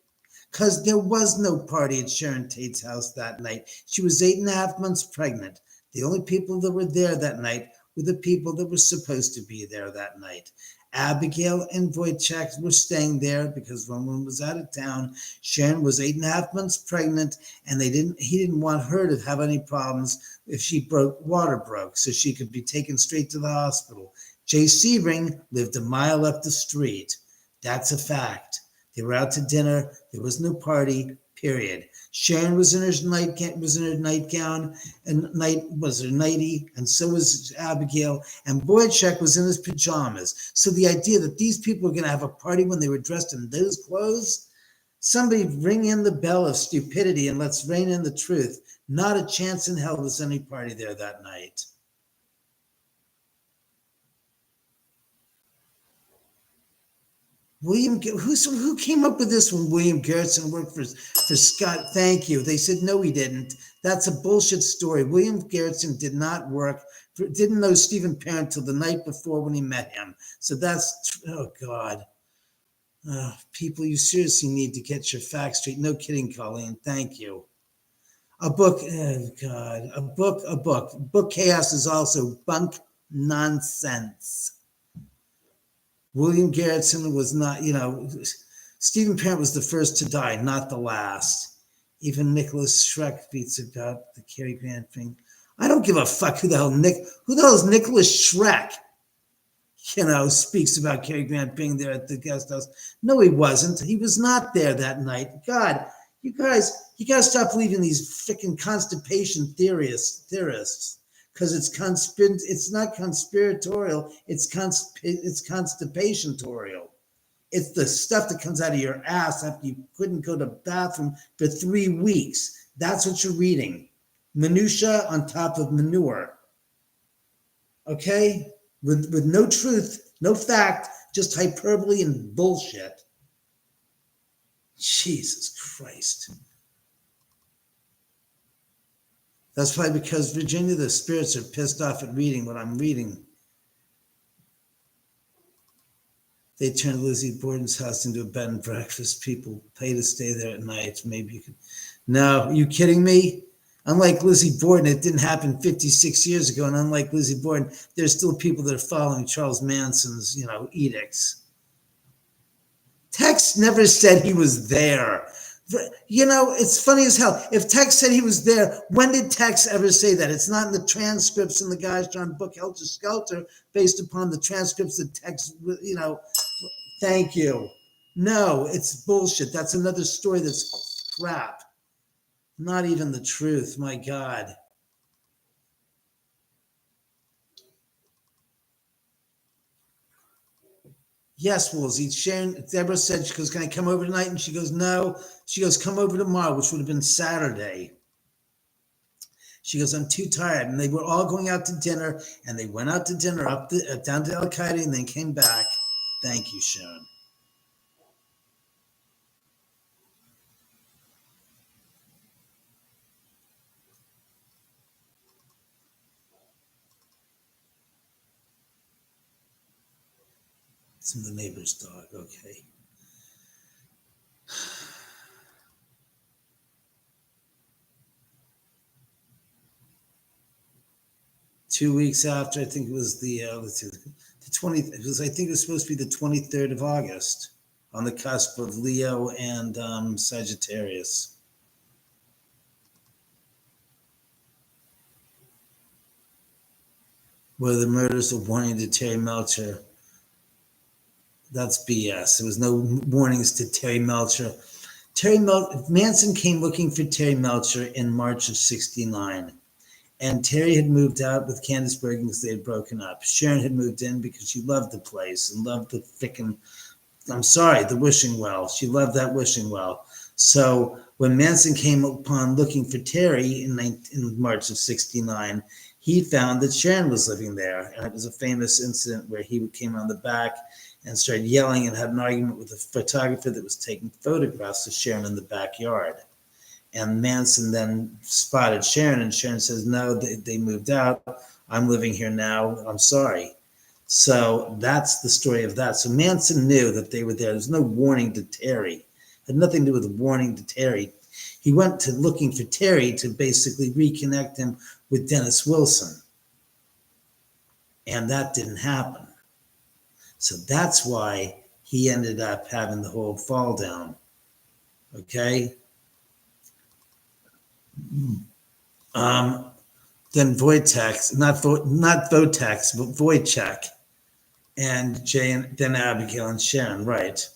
Because there was no party at Sharon Tate's house that night. She was 8.5 months pregnant. The only people that were there that night were the people that were supposed to be there that night. Abigail and Wojciech were staying there because Roman was out of town. Sharon was 8.5 months pregnant, and he didn't want her to have any problems if water broke, so she could be taken straight to the hospital. Jay Sebring lived a mile up the street. That's a fact. They were out to dinner. There was no party, period. Sharon was in her nightgown and her nightie, and so was Abigail. And Wojciech was in his pajamas. So the idea that these people were going to have a party when they were dressed in those clothes, somebody ring in the bell of stupidity and let's rein in the truth. Not a chance in hell was any party there that night. Who came up with this one? William Gerson worked for Scott. Thank you. They said, no, he didn't. That's a bullshit story. William Gerson didn't know Stephen Parent till the night before when he met him. So that's, oh God. People, you seriously need to get your facts straight. No kidding, Colleen. Thank you. A book, oh God, a book. Book chaos is also bunk nonsense. William Garretson was not, Stephen Parent was the first to die, not the last. Even Nicholas Schreck beats about the Cary Grant thing. I don't give a fuck who the hell is Nicholas Schreck? Speaks about Cary Grant being there at the guest house. No, he wasn't. He was not there that night. God, you guys, you gotta stop believing these freaking constipation theorists. Because it's not conspiratorial, it's constipationtorial. It's the stuff that comes out of your ass after you couldn't go to the bathroom for 3 weeks. That's what you're reading. Minutia on top of manure. Okay? With no truth, no fact, just hyperbole and bullshit. Jesus Christ. That's probably because, Virginia, the spirits are pissed off at reading what I'm reading. They turned Lizzie Borden's house into a bed and breakfast. People pay to stay there at night. Maybe you could. No, are you kidding me? Unlike Lizzie Borden, it didn't happen 56 years ago. And unlike Lizzie Borden, there's still people that are following Charles Manson's, edicts. Tex never said he was there. It's funny as hell. If Tex said he was there, when did Tex ever say that? It's not in the transcripts in the Guys John book Helter Skelter based upon the transcripts that Tex, thank you. No, it's bullshit. That's another story that's crap. Not even the truth, my God. Yes, Woolsey. Sharon, Deborah said, she goes, can I come over tonight? And she goes, no. She goes, come over tomorrow, which would have been Saturday. She goes, I'm too tired. And they were all going out to dinner, and they went out to dinner down to El Qaeda and then came back. Thank you, Sharon. It's the neighbor's dog, okay. Two weeks after, I think it was the 20th. I think it was supposed to be the 23rd of August, on the cusp of Leo and Sagittarius. Where the murders of warning to Terry Melcher. That's BS. There was no warnings to Terry Melcher. Manson came looking for Terry Melcher in March of '69. And Terry had moved out with Candace Bergen because they had broken up. Sharon had moved in because she loved the place and loved the the wishing well. She loved that wishing well. So when Manson came upon looking for Terry in March of '69, he found that Sharon was living there. And it was a famous incident where he came on the back and started yelling and had an argument with a photographer that was taking photographs of Sharon in the backyard. And Manson then spotted Sharon, and Sharon says, no, they moved out. I'm living here now. I'm sorry. So that's the story of that. So Manson knew that they were there. There's no warning to Terry. It had nothing to do with the warning to Terry. He went to looking for Terry to basically reconnect him with Dennis Wilson. And that didn't happen. So that's why he ended up having the whole fall down. Okay? Then Wojtek, not Votex, but Wojciech, and Jane, then Abigail and Sharon, right?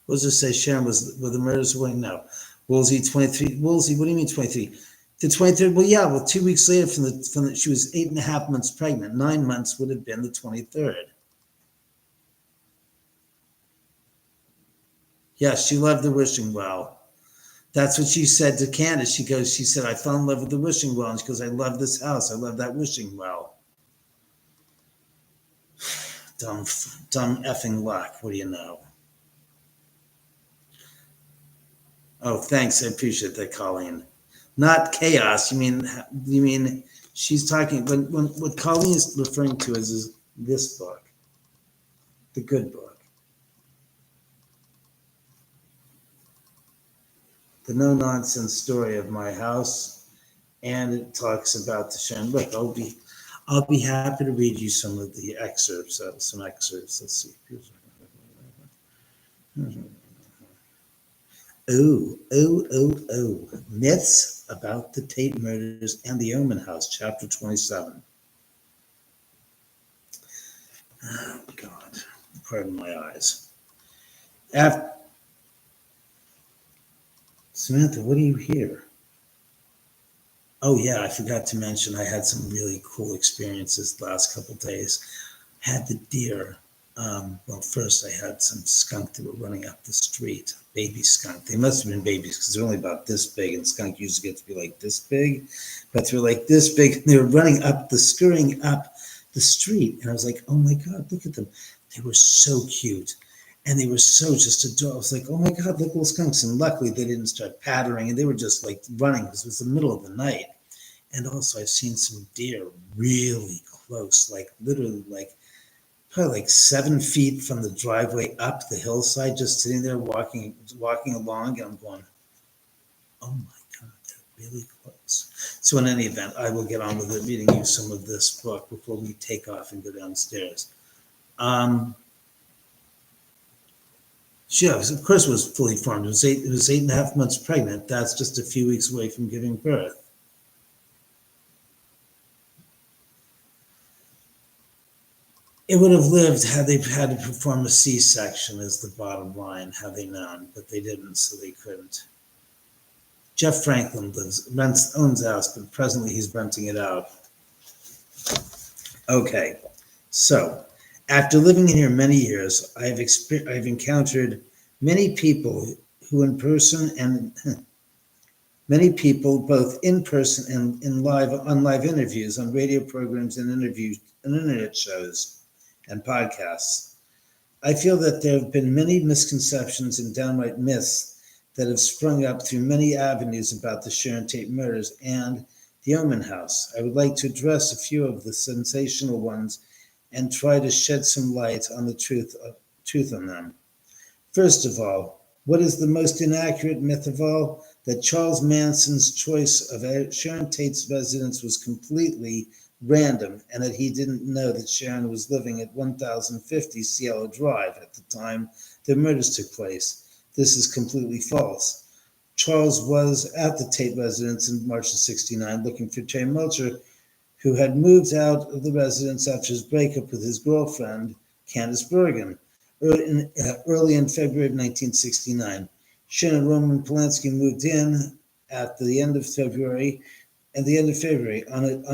What does it say? Sharon was the murders wing? No. Woolsey 23. Woolsey, what do you mean 23? The 23rd, well, yeah, well, 2 weeks later from the she was 8.5 months pregnant. 9 months would have been the 23rd. Yes, she loved the wishing well. That's what she said to Candace. She said, I fell in love with the wishing well. And she goes, I love this house. I love that wishing well. Dumb effing luck. What do you know? Oh, thanks. I appreciate that, Colleen. Not chaos. You mean she's talking, when what Colleen is referring to is this book, the good book. The no-nonsense story of my house, and it talks about the Sharon. Look, I'll be happy to read you some of the excerpts. Let's see. Oh. Myths about the Tate murders and the Oman House, chapter 27. Oh, God. Pardon my eyes. Samantha, what do you hear? Oh, yeah, I forgot to mention I had some really cool experiences the last couple of days. Had the deer. Well, first I had some skunk that were running up the street, baby skunk. They must have been babies because they're only about this big, and skunk usually get to be like this big, but they were like this big, and they were scurrying up the street. And I was like, oh my God, look at them. They were so cute. And they were so just adorable. I was like, oh my God, look, little skunks. And luckily they didn't start pattering, and they were just like running because it was the middle of the night. And also I've seen some deer really close, like literally probably like 7 feet from the driveway up the hillside, just sitting there walking along. And I'm going, oh my God, they're really close. So in any event, I will get on with it, reading you some of this book before we take off and go downstairs. She, of course, was fully formed. It was 8.5 months pregnant. That's just a few weeks away from giving birth. It would have lived had they had to perform a C-section, is the bottom line, had they known, but they didn't, so they couldn't. Jeff Franklin owns the house, but presently he's renting it out. Okay, so after living here many years, I've encountered many people who in person and many people both in person and on live interviews, on radio programs and interviews and internet shows and podcasts. I feel that there have been many misconceptions and downright myths that have sprung up through many avenues about the Sharon Tate murders and the Oman House. I would like to address a few of the sensational ones and try to shed some light on the truth on them. First of all, what is the most inaccurate myth of all? That Charles Manson's choice of Sharon Tate's residence was completely random, and that he didn't know that Sharon was living at 1050 Cielo Drive at the time the murders took place. This is completely false. Charles was at the Tate residence in March of '69 looking for Jay Melcher, who had moved out of the residence after his breakup with his girlfriend, Candace Bergen, early in February of 1969. Sharon and Roman Polanski moved in at the end of February. On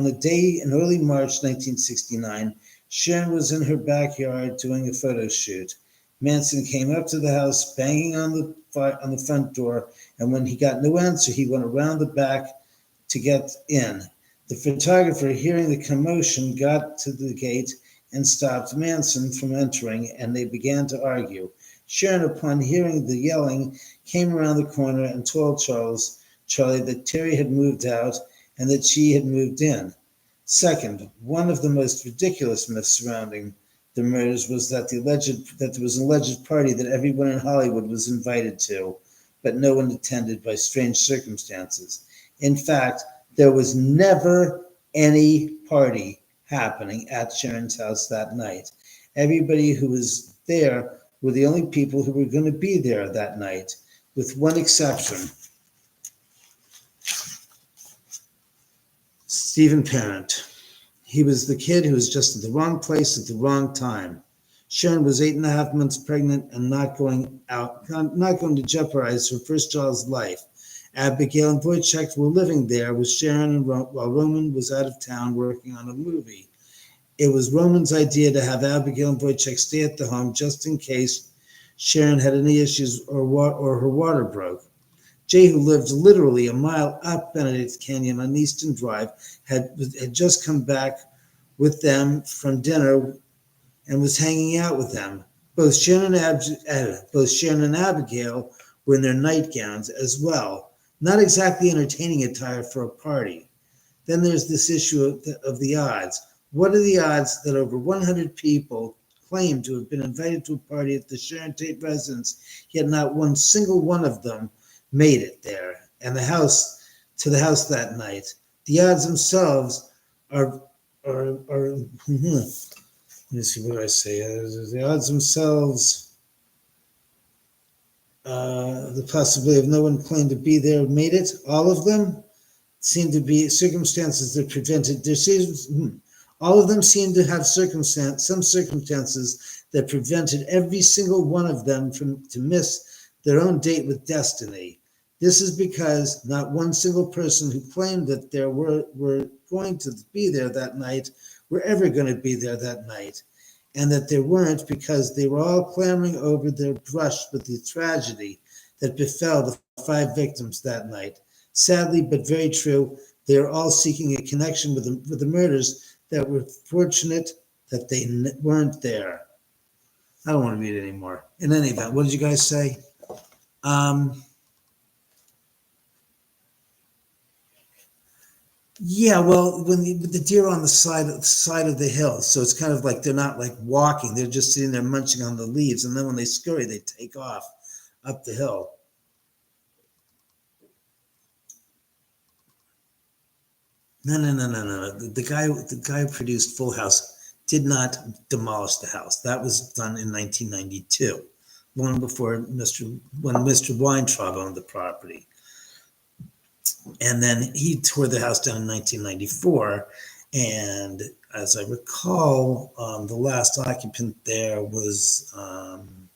a day in early March 1969, Sharon was in her backyard doing a photo shoot. Manson came up to the house, banging on the front door, and when he got no answer, he went around the back to get in. The photographer, hearing the commotion, got to the gate and stopped Manson from entering, and they began to argue. Sharon, upon hearing the yelling, came around the corner and told Charlie that Terry had moved out and that she had moved in. Second, one of the most ridiculous myths surrounding the murders was that there was an alleged party that everyone in Hollywood was invited to, but no one attended by strange circumstances. In fact, there was never any party happening at Sharon's house that night. Everybody who was there were the only people who were going to be there that night, with one exception. Stephen Parent. He was the kid who was just at the wrong place at the wrong time. Sharon was 8.5 months pregnant and not going to jeopardize her first child's life. Abigail and Wojciech were living there with Sharon while Roman was out of town working on a movie. It was Roman's idea to have Abigail and Wojciech stay at the home just in case Sharon had any issues or her water broke. Jay, who lived literally a mile up Benedict Canyon on Easton Drive, had just come back with them from dinner and was hanging out with them. Both Sharon and Abigail were in their nightgowns as well, not exactly entertaining attire for a party. Then there's this issue of the odds. What are the odds that over 100 people claim to have been invited to a party at the Sharon Tate residence, yet not one single one of them made it there and the house that night? The odds themselves are let me see what I say. The odds themselves, the possibility of no one claimed to be there made it. All of them seem to be circumstances that prevented all of them seem to have some circumstances that prevented every single one of them to miss their own date with destiny. This is because not one single person who claimed that they were going to be there that night were ever going to be there that night, and that they weren't because they were all clamoring over their brush with the tragedy that befell the 5 victims that night. Sadly, but very true, they are all seeking a connection with the murders that were fortunate that they weren't there. I don't want to read it anymore. In any event, what did you guys say? Yeah, well, with the deer on the side of the hill, so it's kind of like they're not like walking; they're just sitting there munching on the leaves, and then when they scurry, they take off up the hill. No. The guy who produced Full House did not demolish the house. That was done in 1992, long before when Mr. Weintraub owned the property. And then he tore the house down in 1994. And as I recall, the last occupant there was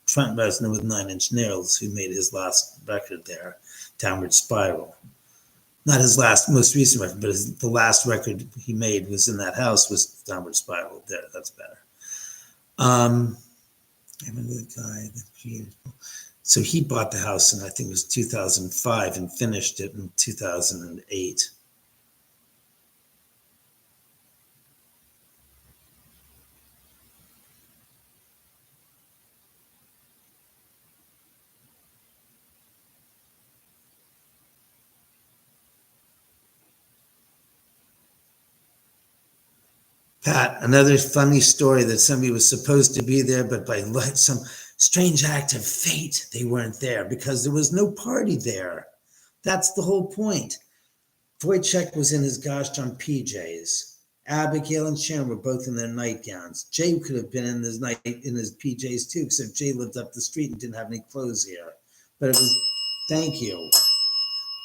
Trent Reznor with 9 Inch Nails, who made his last record there, Downward Spiral. Not his most recent record, but the last record he made was in that house was Downward Spiral. There, that's better. I remember the guy that created. So he bought the house in, I think it was 2005, and finished it in 2008. Pat, another funny story that somebody was supposed to be there, but by some strange act of fate, they weren't there because there was no party there. That's the whole point. Wojciech was in his gosh darn PJs. Abigail and Sharon were both in their nightgowns. Jay could have been in his PJs too, except Jay lived up the street and didn't have any clothes here. But it was, thank you.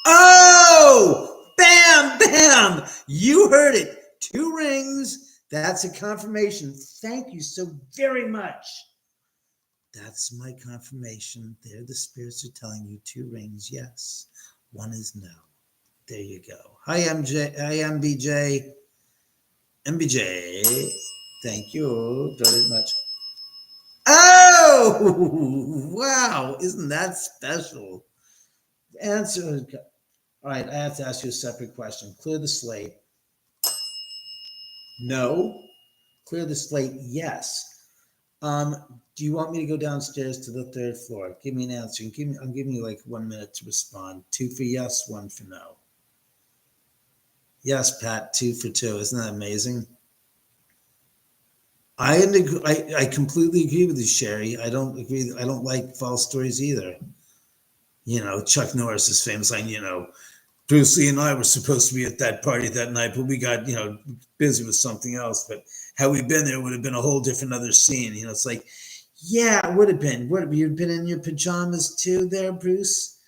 Oh, bam, bam. You heard it. 2 rings. That's a confirmation. Thank you so very much. That's my confirmation. There, the spirits are telling you 2 rings, yes. 1 is no. There you go. Hi, MJ. Hi, MBJ. MBJ. Thank you very much. Oh, wow. Isn't that special? Answer. All right, I have to ask you a separate question. Clear the slate. No. Clear the slate, yes. Do you want me to go downstairs to the third floor? Give me an answer. I'm giving you like 1 minute to respond. 2 for yes, 1 for no. Yes, Pat, 2 for 2. Isn't that amazing? I completely agree with you, Sherry. I don't agree. I don't like false stories either. Chuck Norris's famous line, Bruce Lee and I were supposed to be at that party that night, but we got, busy with something else. But had we been there, it would have been a whole different other scene. It's like, yeah, it would have been. Would have you been in your pajamas too there, Bruce?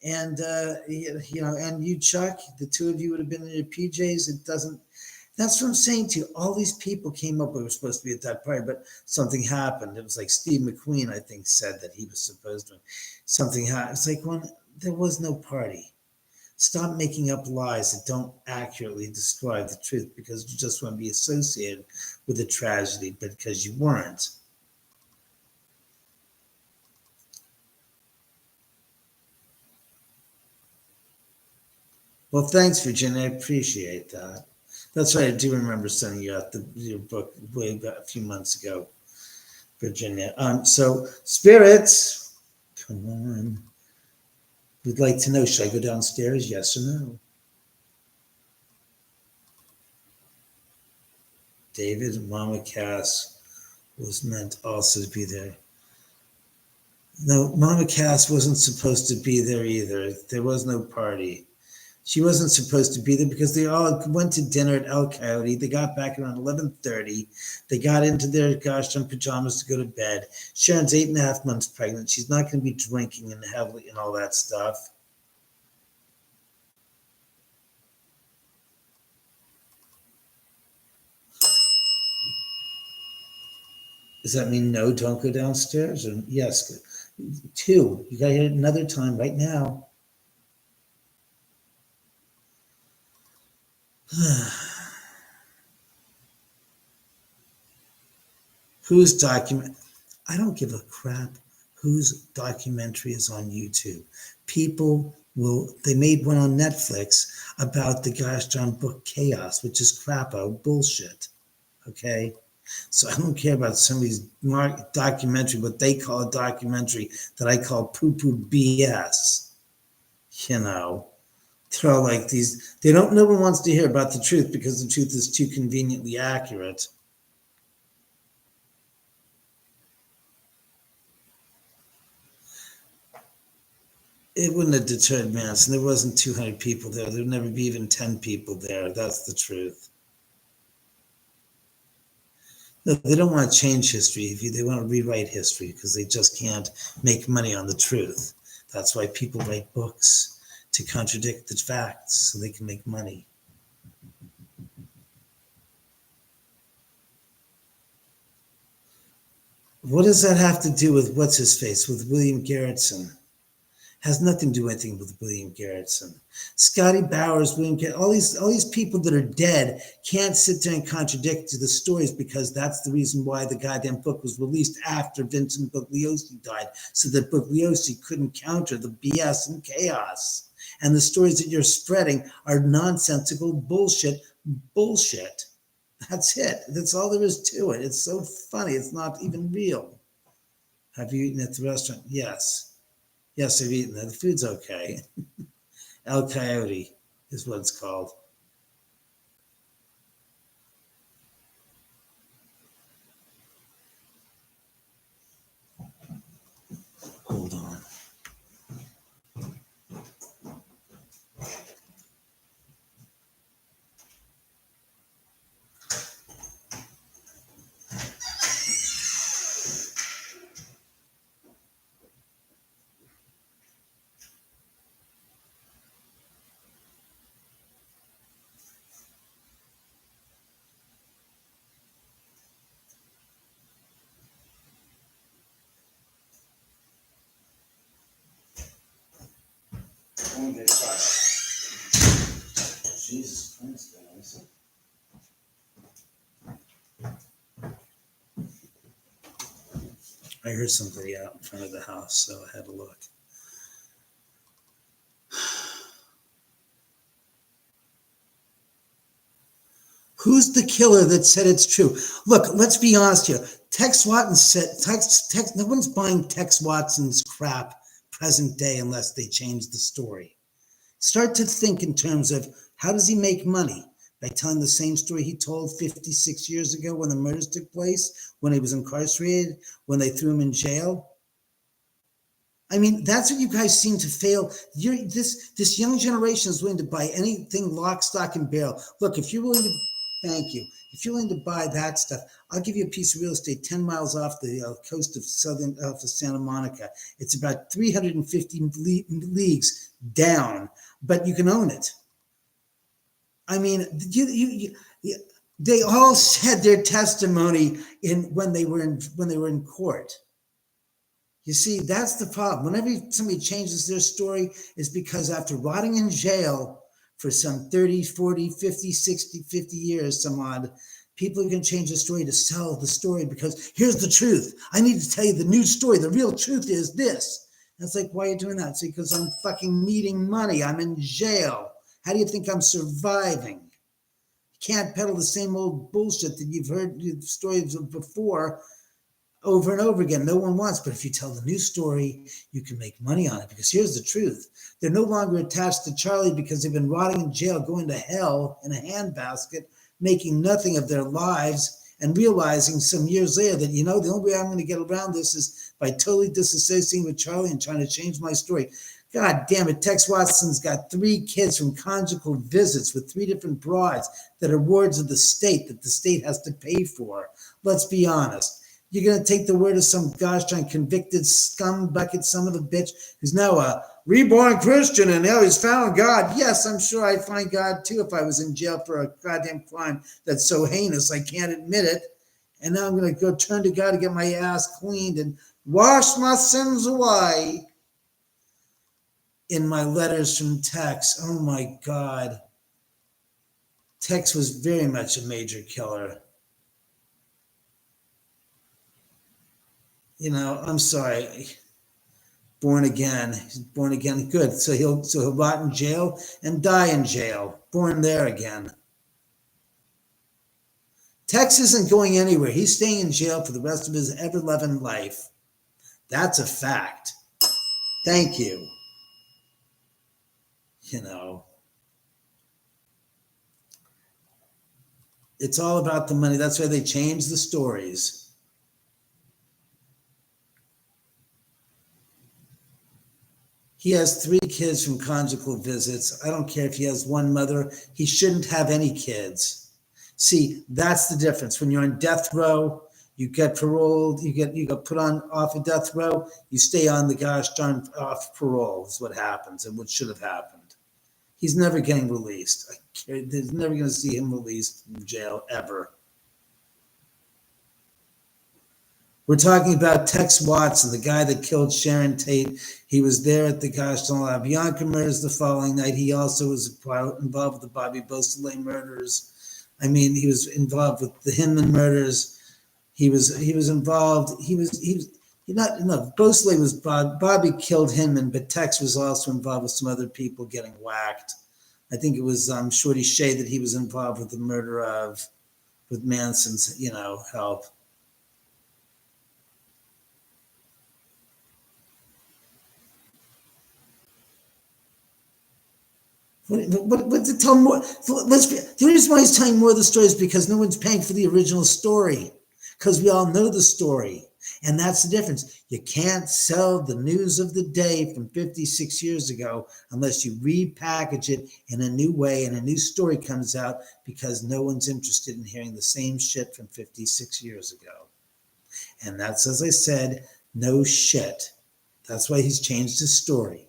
And and you, Chuck, the two of you would have been in your PJs. It doesn't. That's what I'm saying to you. All these people came up. We were supposed to be at that party, but something happened. It was like Steve McQueen, I think, said that he was supposed to. Something happened. It's like there was no party. Stop making up lies that don't accurately describe the truth because you just want to be associated with a tragedy, but because you weren't. Well, thanks, Virginia. I appreciate that. That's right. I do remember sending you out your book way back a few months ago, Virginia. So spirits, come on. We'd like to know, should I go downstairs? Yes or no? David, Mama Cass was meant also to be there. No, Mama Cass wasn't supposed to be there either. There was no party. She wasn't supposed to be there because they all went to dinner at El Coyote. They got back around 11:30. They got into their gosh darn pajamas to go to bed. Sharon's 8.5 months pregnant. She's not going to be drinking and heavily and all that stuff. Does that mean no, don't go downstairs? Or yes, 2. You got to hit it another time right now. Whose document? I don't give a crap whose documentary is on YouTube. People they made one on Netflix about the gosh darn book Chaos, which is crapo bullshit. Okay? So I don't care about somebody's documentary, what they call a documentary that I call poo-poo BS. They're all like these. No one wants to hear about the truth because the truth is too conveniently accurate. It wouldn't have deterred Manson. There wasn't 200 people there. There would never be even 10 people there. That's the truth. No, they don't want to change history. They want to rewrite history because they just can't make money on the truth. That's why people write books to contradict the facts so they can make money. What does that have to do with what's his face, with William Garretson? Has nothing to do with anything with William Garretson. Scotty Bowers, William Garretson, all these people that are dead can't sit there and contradict the stories because that's the reason why the goddamn book was released after Vincent Bugliosi died, so that Bugliosi couldn't counter the BS and chaos. And the stories that you're spreading are nonsensical bullshit. That's it. That's all there is to it. It's so funny. It's not even real. Have you eaten at the restaurant? Yes. Yes, I've eaten it. The food's okay. El Coyote is what it's called. Hold on. Jesus Christ, guys. I heard somebody out in front of the house, so I had to look. Who's the killer that said it's true? Look, let's be honest here. Tex Watson said, no one's buying Tex Watson's crap present day unless they change the story. Start to think in terms of how does he make money? By telling the same story he told 56 years ago when the murders took place, when he was incarcerated, when they threw him in jail? I mean, that's what you guys seem to fail. This young generation is willing to buy anything lock, stock, and barrel. Look, if you're willing to, thank you. If you're willing to buy that stuff, I'll give you a piece of real estate 10 miles off the coast of off of Santa Monica. It's about 350 leagues down, but you can own it. I mean, they all said their testimony when they were in court. You see, that's the problem. Whenever somebody changes their story, is because after rotting in jail for some 30, 40, 50, 60, 50 years, some odd, people are going to change the story to sell the story because here's the truth. I need to tell you the new story. The real truth is this. And it's like, why are you doing that? It's because I'm fucking needing money. I'm in jail. How do you think I'm surviving? You can't peddle the same old bullshit that you've heard stories of before over and over again. No one wants, but if you tell the new story, you can make money on it because here's the truth. They're no longer attached to Charlie because they've been rotting in jail, going to hell in a handbasket, making nothing of their lives and realizing some years later that, the only way I'm going to get around this is by totally disassociating with Charlie and trying to change my story. God damn it, Tex Watson's got 3 kids from conjugal visits with 3 different brides that are wards of the state that the state has to pay for. Let's be honest. You're going to take the word of some gosh darn convicted scumbucket son of a bitch who's now a reborn Christian and now he's found God. Yes, I'm sure I'd find God too if I was in jail for a goddamn crime that's so heinous I can't admit it. And now I'm going to go turn to God to get my ass cleaned and wash my sins away. In my letters from Tex, oh my God. Tex was very much a major killer. I'm sorry. Born again. He's born again. Good. So he'll rot in jail and die in jail. Born there again. Tex isn't going anywhere. He's staying in jail for the rest of his ever-loving life. That's a fact. Thank you. It's all about the money. That's why they change the stories. He has 3 kids from conjugal visits. I don't care if he has one mother. He shouldn't have any kids. See, that's the difference. When you're on death row, you get paroled, you get put on off of death row, you stay on the gosh darn off parole is what happens and what should have happened. He's never getting released. There's never going to see him released from jail ever. We're talking about Tex Watson, the guy that killed Sharon Tate. He was there at the gosh darn Bianca murders the following night. He also was involved with the Bobby Beausoleil murders. I mean, he was involved with the Hinman murders. He was involved. Beausoleil was Bobby killed Hinman, but Tex was also involved with some other people getting whacked. I think it was Shorty Shea that he was involved with the murder of, with Manson's, help. What to tell more? The reason why he's telling more of the stories is because no one's paying for the original story. Because we all know the story. And that's the difference. You can't sell the news of the day from 56 years ago unless you repackage it in a new way and a new story comes out because no one's interested in hearing the same shit from 56 years ago. And that's, as I said, no shit. That's why he's changed his story.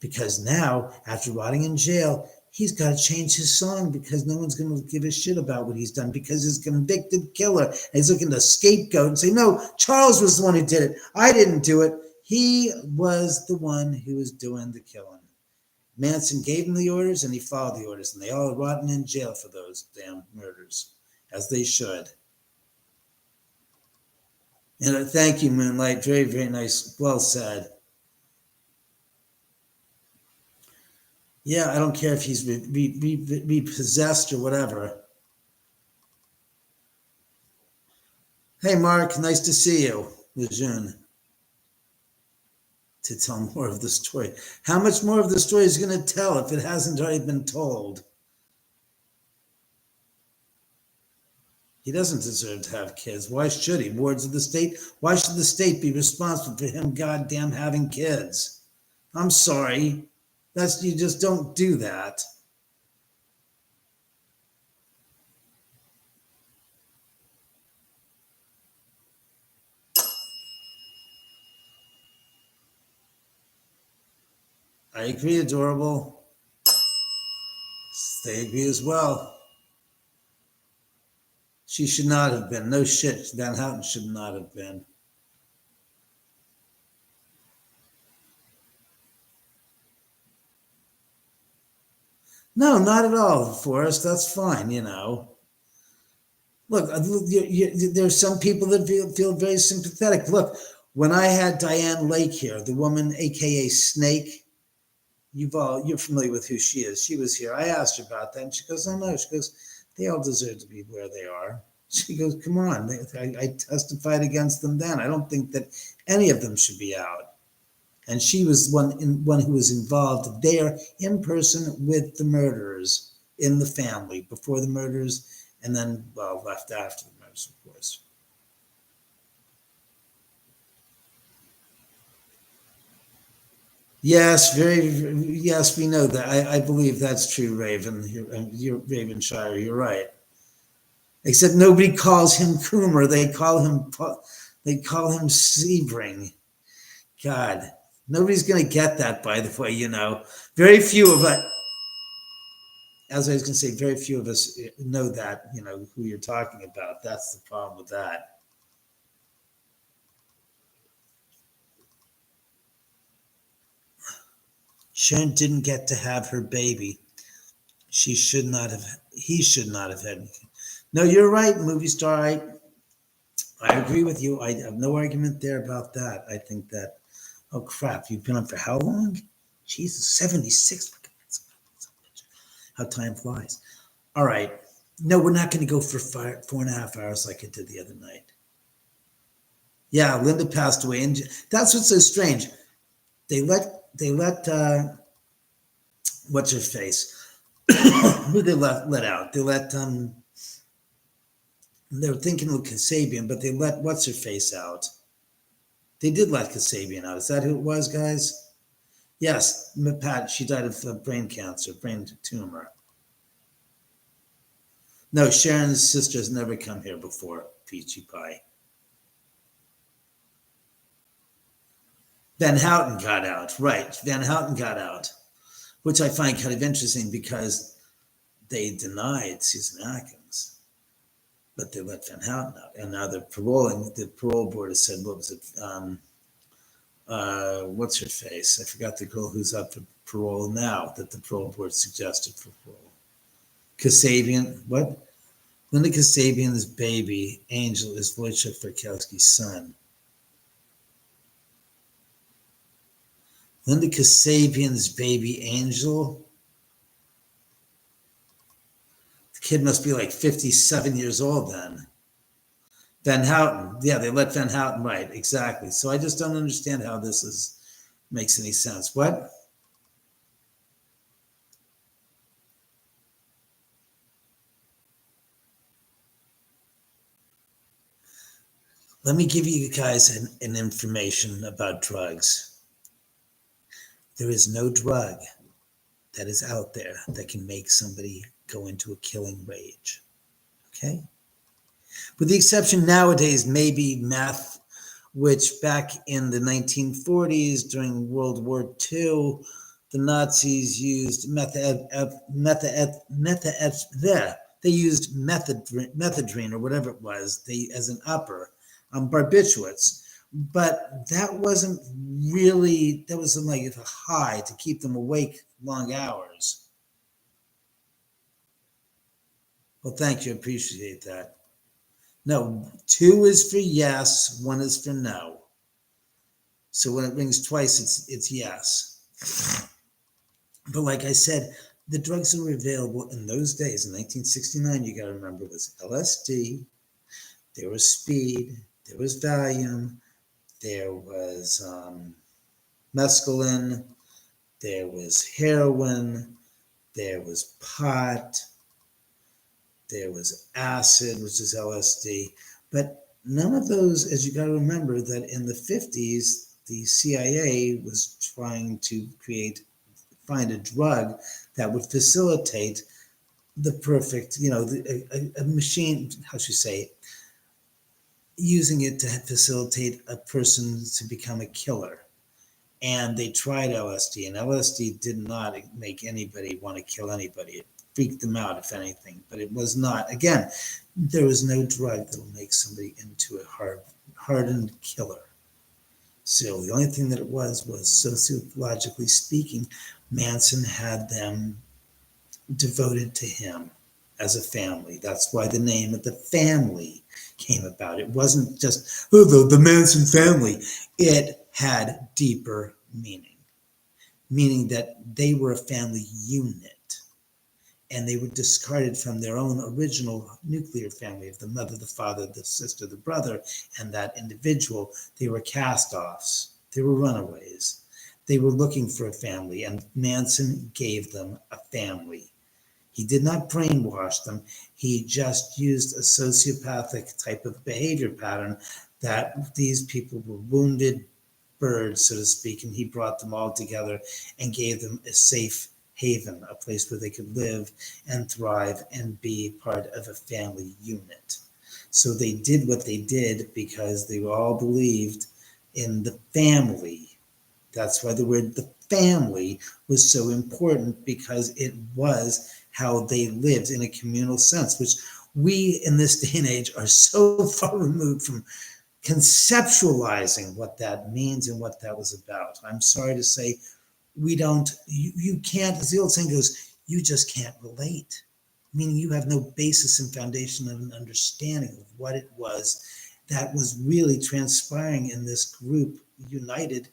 Because now, after rotting in jail, he's got to change his song because no one's going to give a shit about what he's done because he's a convicted killer. And he's looking to scapegoat and say, no, Charles was the one who did it. I didn't do it. He was the one who was doing the killing. Manson gave him the orders and he followed the orders. And they all are rotting in jail for those damn murders, as they should. And thank you, Moonlight. Very, very nice. Well said. Yeah, I don't care if he's repossessed or whatever. Hey, Mark, nice to see you. Lejeune, to tell more of the story. How much more of the story is he going to tell if it hasn't already been told? He doesn't deserve to have kids. Why should he? Wards of the state? Why should the state be responsible for him goddamn having kids? I'm sorry. You just don't do that. I agree, adorable. They agree as well. She should not have been. No shit. Van Houten should not have been. No, not at all, Forrest. That's fine, you know. Look, there's some people that feel very sympathetic. Look, when I had Diane Lake here, the woman, aka Snake, you're familiar with who she is. She was here. I asked her about that, and she goes, "Oh no." She goes, "They all deserve to be where they are." She goes, "Come on." I testified against them then. I don't think that any of them should be out. And she was one who was involved there in person with the murderers in the family before the murders, and then left after the murders, of course. Yes, yes, we know that. I believe that's true, Raven. You're Ravenshire. You're right. Except nobody calls him Coomer. They call him Sebring. God, nobody's going to get that. By the way, very few of us. As I was going to say, very few of us know that. Who you're talking about. That's the problem with that. Sharon didn't get to have her baby. She should not have. He should not have had. No, you're right, movie star. I agree with you. I have no argument there about that. I think that. Oh crap! You've been on for how long? Jesus, 76. How time flies. All right. No, we're not going to go for 4.5 hours like I did the other night. Yeah, Linda passed away, and that's what's so strange. They let what's her face? Who they let out? They were thinking of Kasabian, but they let what's her face out. They did let Kasabian out. Is that who it was, guys? Yes, Pat. She died of brain cancer, brain tumor. No, Sharon's sister has never come here before. Peachy Pie. Van Houten got out, right? Van Houten got out, which I find kind of interesting because they denied Susan Atkins, but they let Van Houten out, and now they're paroling. The parole board has said, "What was it? What's her face? I forgot the girl who's up for parole now that the parole board suggested for parole. Kasabian, what? Linda Kasabian's baby, Angel, is Wojciech Farkowski's son. Linda Kasabian's baby, Angel? The kid must be like 57 years old then. Van Houten. Yeah, they let Van Houten, right, exactly. So I just don't understand how this makes any sense. What? Let me give you guys an information about drugs. There is no drug that is out there that can make somebody go into a killing rage. Okay? With the exception nowadays, maybe meth, which back in the 1940s during World War II, the Nazis used they used methadone or whatever it was as an upper barbiturates, but that wasn't like a high to keep them awake long hours. Well, thank you, appreciate that. No, 2 is for yes, 1 is for no. So when it rings twice, it's yes. But like I said, the drugs that were available in those days, in 1969, you got to remember, was LSD, There was speed, there was Valium, there was mescaline, there was heroin, there was pot, there was acid, which is LSD. But none of those, as you got to remember, that in the 50s, the CIA was trying to find a drug that would facilitate the perfect, a machine, how should you say, using it to facilitate a person to become a killer. And they tried LSD, and LSD did not make anybody want to kill anybody. It freaked them out, if anything. But it was not, again, there was no drug that will make somebody into a hardened killer. So the only thing that it was sociologically speaking, Manson had them devoted to him as a family. That's why the name of the family came about. It wasn't just, the Manson family. It had deeper meaning that they were a family unit. And they were discarded from their own original nuclear family of the mother, the father, the sister, the brother, and that individual. They were cast-offs. They were runaways. They were looking for a family, and Manson gave them a family. He did not brainwash them. He just used a sociopathic type of behavior pattern that these people were wounded birds, so to speak, and he brought them all together and gave them a safe haven, a place where they could live and thrive and be part of a family unit. So they did what they did because they all believed in the family. That's why the word the family was so important, because it was how they lived in a communal sense, which we in this day and age are so far removed from conceptualizing what that means and what that was about. I'm sorry to say, you can't, as the old saying goes, you just can't relate. Meaning you have no basis and foundation of an understanding of what it was that was really transpiring in this group united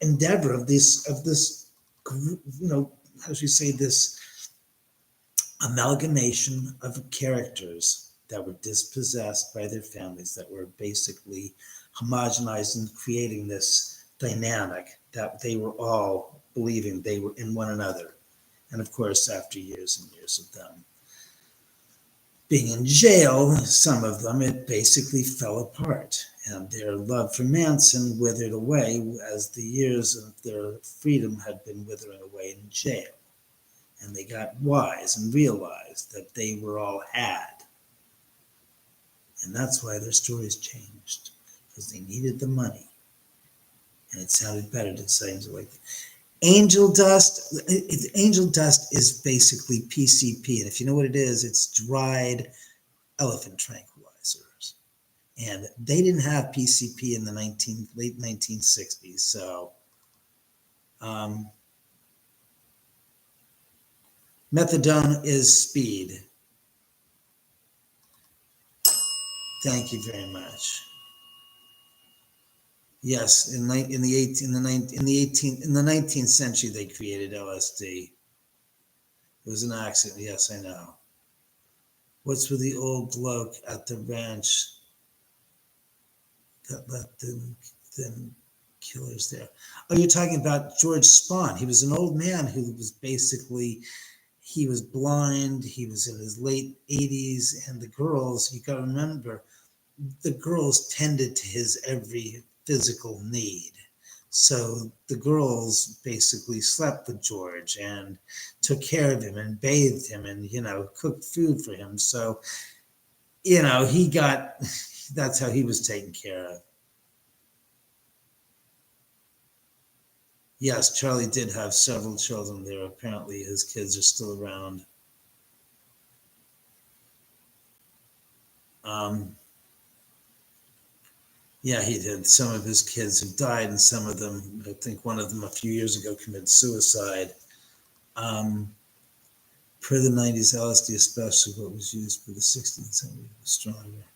endeavor of this group, how should you say, this amalgamation of characters that were dispossessed by their families, that were basically homogenized and creating this dynamic that they were all believing they were in one another. And of course, after years and years of them being in jail, some of them, it basically fell apart. And their love for Manson withered away as the years of their freedom had been withering away in jail. And they got wise and realized that they were all had. And that's why their stories changed, because they needed the money. And it sounded better to say like angel dust. Angel dust is basically PCP. And if you know what it is, it's dried elephant tranquilizers. And they didn't have PCP in the late 1960s. So methadone is speed. Thank you very much. Yes, in the 19th century they created LSD. It was an accident. Yes, I know. What's with the old bloke at the ranch that let them killers there? Oh, you're talking about George Spahn. He was an old man who was basically, he was blind. He was in his late 80s, and the girls, you got to remember, the girls tended to his every physical need. So the girls basically slept with George and took care of him and bathed him and, cooked food for him. So, he got, that's how he was taken care of. Yes, Charlie did have several children there. Apparently his kids are still around. Yeah, he did. Some of his kids have died, and some of them, I think one of them a few years ago committed suicide. Per the 90s, LSD, especially what was used for the 60s, century, was stronger.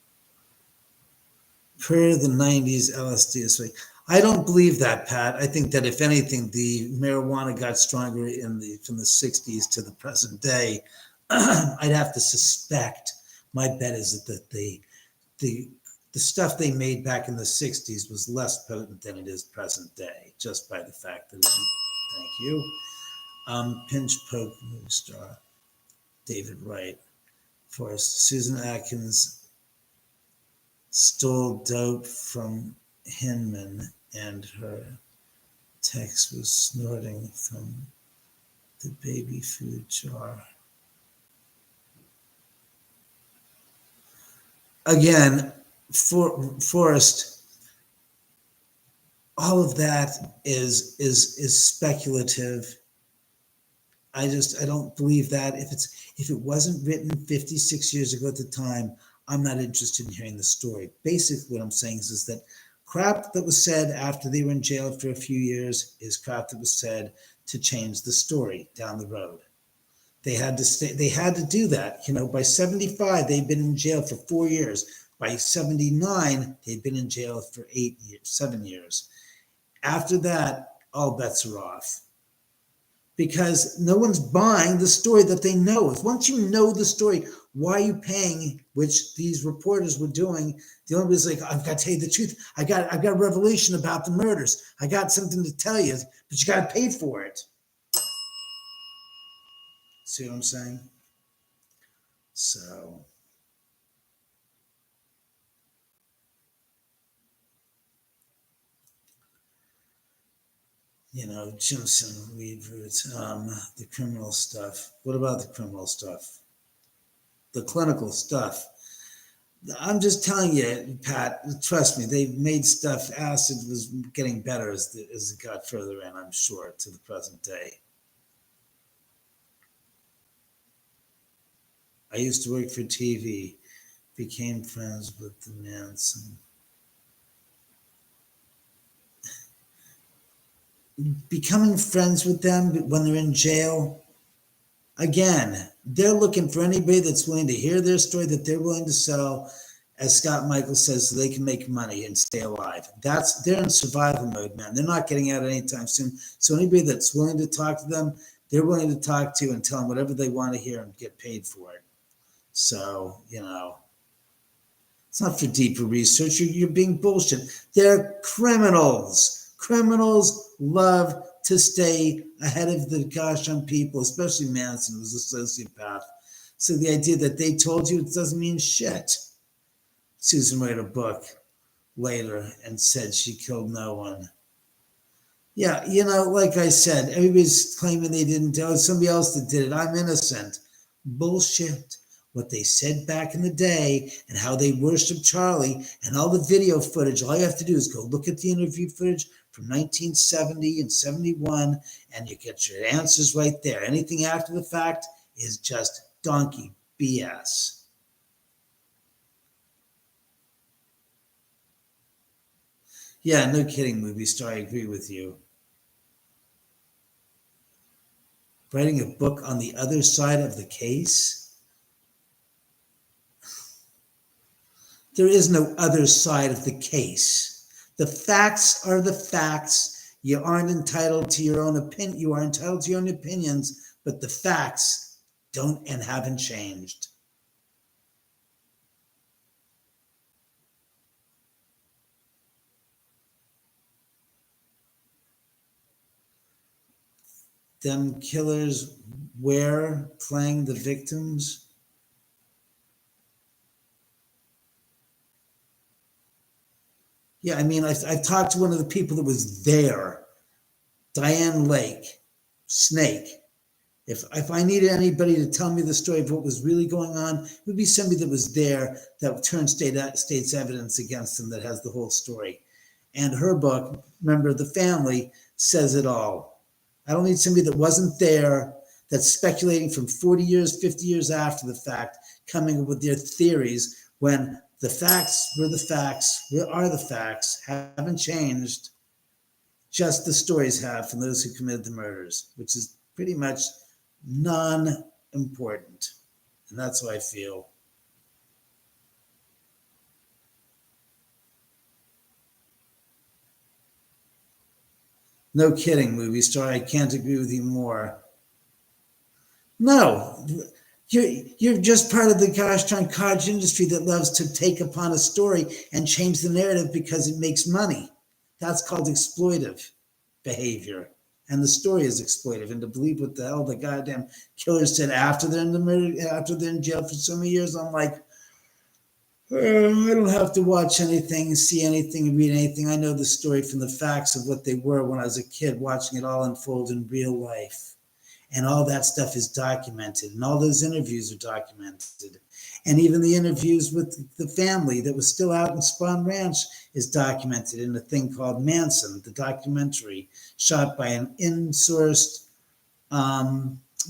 Per the 90s, LSD, especially. I don't believe that, Pat. I think that if anything, the marijuana got stronger from the 60s to the present day. I'd have to suspect. My bet is that the the stuff they made back in the 60s was less potent than it is present day, just by the fact that thank you. Pinch poke movie star, David Wright. Forrest, Susan Atkins stole dope from Hinman, and her text was snorting from the baby food jar. Again, Forrest, all of that is speculative. I don't believe that. If it wasn't written 56 years ago at the time, I'm not interested in hearing the story. Basically, what I'm saying is that crap that was said after they were in jail for a few years is crap that was said to change the story down the road. They had to do that. By 75, they'd been in jail for 4 years. By 79, they'd been in jail for 7 years. After that, all bets are off. Because no one's buying the story that they know. Once you know the story, why are you paying, which these reporters were doing? The only was like, I've got to tell you the truth. I've got a revelation about the murders. I got something to tell you, but you got to pay for it. See what I'm saying? So, Jimson, Weaver's, the criminal stuff. What about the criminal stuff? The clinical stuff. I'm just telling you, Pat, trust me, they made stuff. Acid was getting better as it got further in, I'm sure, to the present day. I used to work for TV, became friends with the Manson. Becoming friends with them when they're in jail, again, they're looking for anybody that's willing to hear their story, that they're willing to sell, as Scott Michael says, so they can make money and stay alive. They're in survival mode, man. They're not getting out anytime soon. So anybody that's willing to talk to them, they're willing to talk to and tell them whatever they want to hear and get paid for it. So, it's not for deeper research. You're being bullshit. They're criminals. Criminals love to stay ahead of the gosh on people, especially Manson, who's a sociopath. So the idea that they told you, it doesn't mean shit. Susan wrote a book later and said she killed no one. Yeah, like I said, everybody's claiming they didn't do it. Somebody else that did it. I'm innocent. Bullshit. What they said back in the day and how they worshiped Charlie and all the video footage. All you have to do is go look at the interview footage from 1970 and 71, and you get your answers right there. Anything after the fact is just donkey BS. Yeah, no kidding, movie star. I agree with you. Writing a book on the other side of the case? There is no other side of the case. The facts are the facts. You aren't entitled to your own opinion. You are entitled to your own opinions, but the facts don't and haven't changed. Them killers were playing the victims. Yeah, I mean, I talked to one of the people that was there, Diane Lake, Snake. If I needed anybody to tell me the story of what was really going on, it would be somebody that was there that turned state's evidence against them that has the whole story. And her book, Member of the Family, says it all. I don't need somebody that wasn't there, that's speculating from 40 years, 50 years after the fact, coming up with their theories when the facts were the facts, are the facts, haven't changed. Just the stories have from those who committed the murders, which is pretty much non-important. And that's how I feel. No kidding, movie star. I can't agree with you more. No, You're just part of the gosh darn cottage industry that loves to take upon a story and change the narrative because it makes money. That's called exploitive behavior. And the story is exploitive. And to believe what the hell the goddamn killers said after they're in the murder, after they're in jail for so many years, I'm like, I don't have to watch anything, see anything, read anything. I know the story from the facts of what they were when I was a kid, watching it all unfold in real life. And all that stuff is documented, and all those interviews are documented. And even the interviews with the family that was still out in Spawn Ranch is documented in a thing called Manson, the documentary, shot by an in-sourced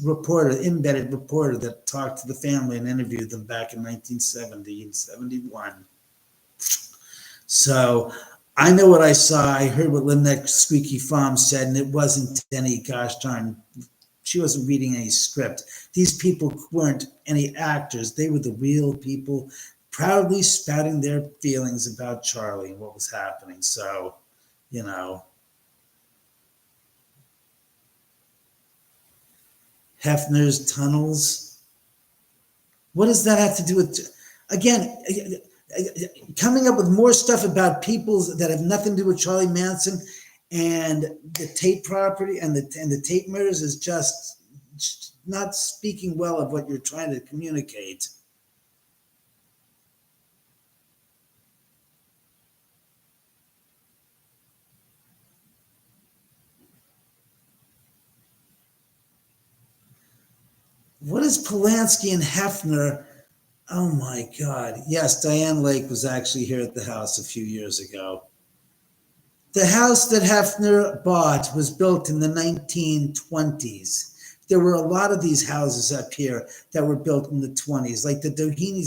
reporter, embedded reporter that talked to the family and interviewed them back in 1970 and 71. So I know what I saw. I heard what Lynette Squeaky Farm said, and it wasn't any gosh darn, she wasn't reading any script. These people weren't any actors. They were the real people proudly spouting their feelings about Charlie and what was happening. So, you know. Hefner's tunnels. What does that have to do with, again, coming up with more stuff about people that have nothing to do with Charlie Manson and the Tate property and the Tate murders is just not speaking well of what you're trying to communicate. What is Polanski and Hefner? Oh my God. Yes, Diane Lake was actually here at the house a few years ago. The house that Hefner bought was built in the 1920s. There were a lot of these houses up here that were built in the 20s, like the Doheny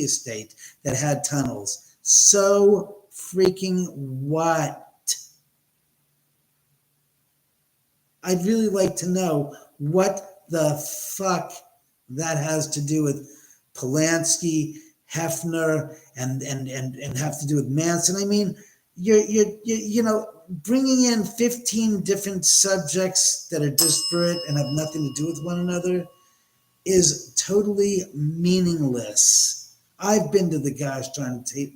estate that had tunnels. So freaking what? I'd really like to know what the fuck that has to do with Polanski, Hefner, and have to do with Manson. I mean, you know, bringing in 15 different subjects that are disparate and have nothing to do with one another is totally meaningless. I've been to the gosh darn to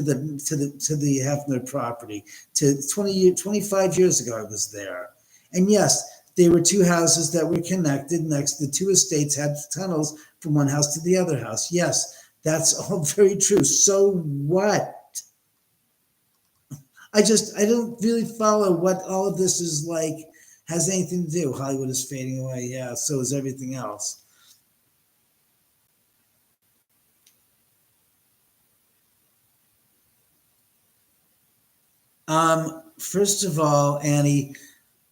the Hefner property. 25 years ago, I was there, and yes, there were two houses that were connected next. The two estates had tunnels from one house to the other house. Yes, that's all very true. So what? I don't really follow what all of this is like, has anything to do. Hollywood is fading away. Yeah, so is everything else. First of all, Annie,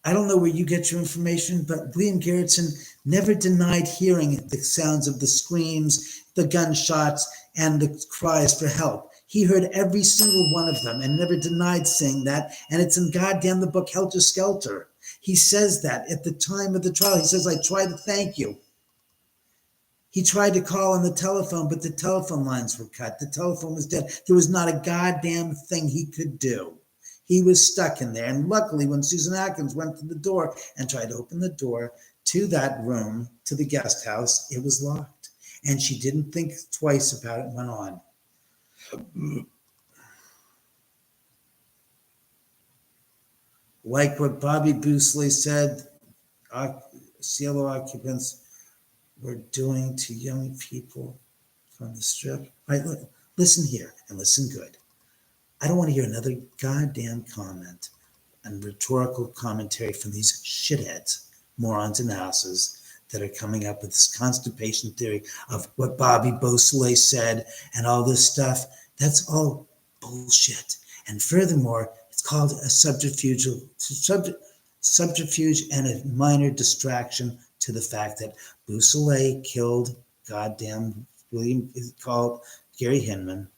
I don't know where you get your information, but William Garrettson never denied hearing the sounds of the screams, the gunshots, and the cries for help. He heard every single one of them and never denied saying that. And it's in goddamn the book Helter Skelter. He says that at the time of the trial. He says, I tried to thank you. He tried to call on the telephone, but the telephone lines were cut. The telephone was dead. There was not a goddamn thing he could do. He was stuck in there. And luckily, when Susan Atkins went to the door and tried to open the door to that room, to the guest house, it was locked. And she didn't think twice about it and went on. Like what Bobby Boosley said, CLO occupants were doing to young people from the strip. Right, listen here and listen good. I don't want to hear another goddamn comment and rhetorical commentary from these shitheads, morons and asses that are coming up with this constipation theory of what Bobby Beausoleil said and all this stuff. That's all bullshit. And furthermore, it's called a subterfuge and a minor distraction to the fact that Beausoleil killed goddamn William, called Gary Hinman.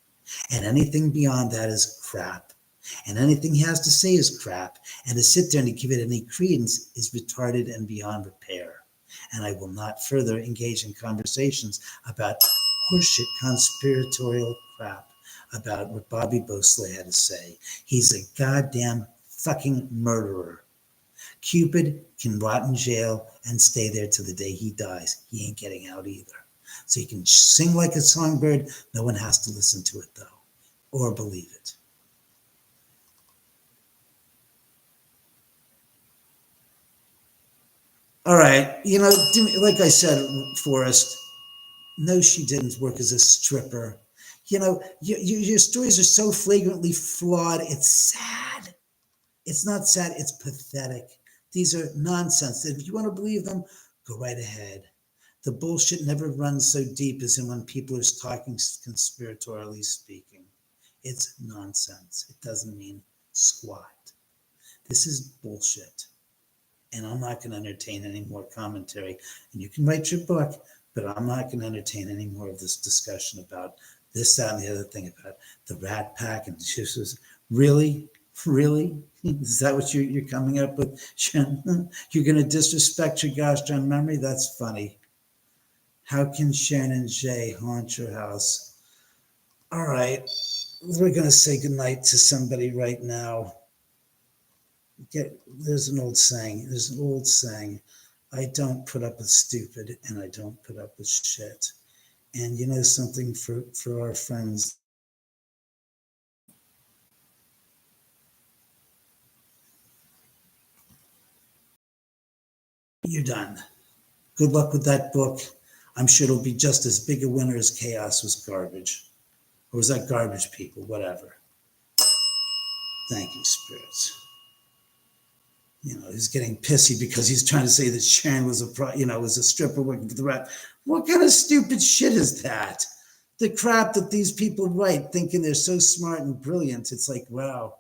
And anything beyond that is crap. And anything he has to say is crap. And to sit there and to give it any credence is retarded and beyond repair. And I will not further engage in conversations about horseshit conspiratorial crap about what Bobby Beausoleil had to say. He's a goddamn fucking murderer. Cupid can rot in jail and stay there till the day he dies. He ain't getting out either. So you can sing like a songbird. No one has to listen to it, though, or believe it. All right. Like I said, Forrest, no, she didn't work as a stripper. Your stories are so flagrantly flawed. It's sad. It's not sad. It's pathetic. These are nonsense. If you want to believe them, go right ahead. The bullshit never runs so deep as in when people are talking conspiratorially speaking. It's nonsense. It doesn't mean squat. This is bullshit. And I'm not going to entertain any more commentary. And you can write your book, but I'm not going to entertain any more of this discussion about this, that, and the other thing about the Rat Pack. And just really, is that what you're coming up with? You're going to disrespect your gosh darn memory? That's funny. How can Sharon and Jay haunt your house? All right, we're going to say goodnight to somebody right now. There's an old saying. I don't put up with stupid and I don't put up with shit. And you know something, for our friends, you're done. Good luck with that book. I'm sure it'll be just as big a winner as Chaos was garbage. Or was that garbage people? Whatever. Thank you, spirits. He's getting pissy because he's trying to say that Sharon was a stripper working for the Rat. What kind of stupid shit is that? The crap that these people write thinking they're so smart and brilliant. It's like, wow.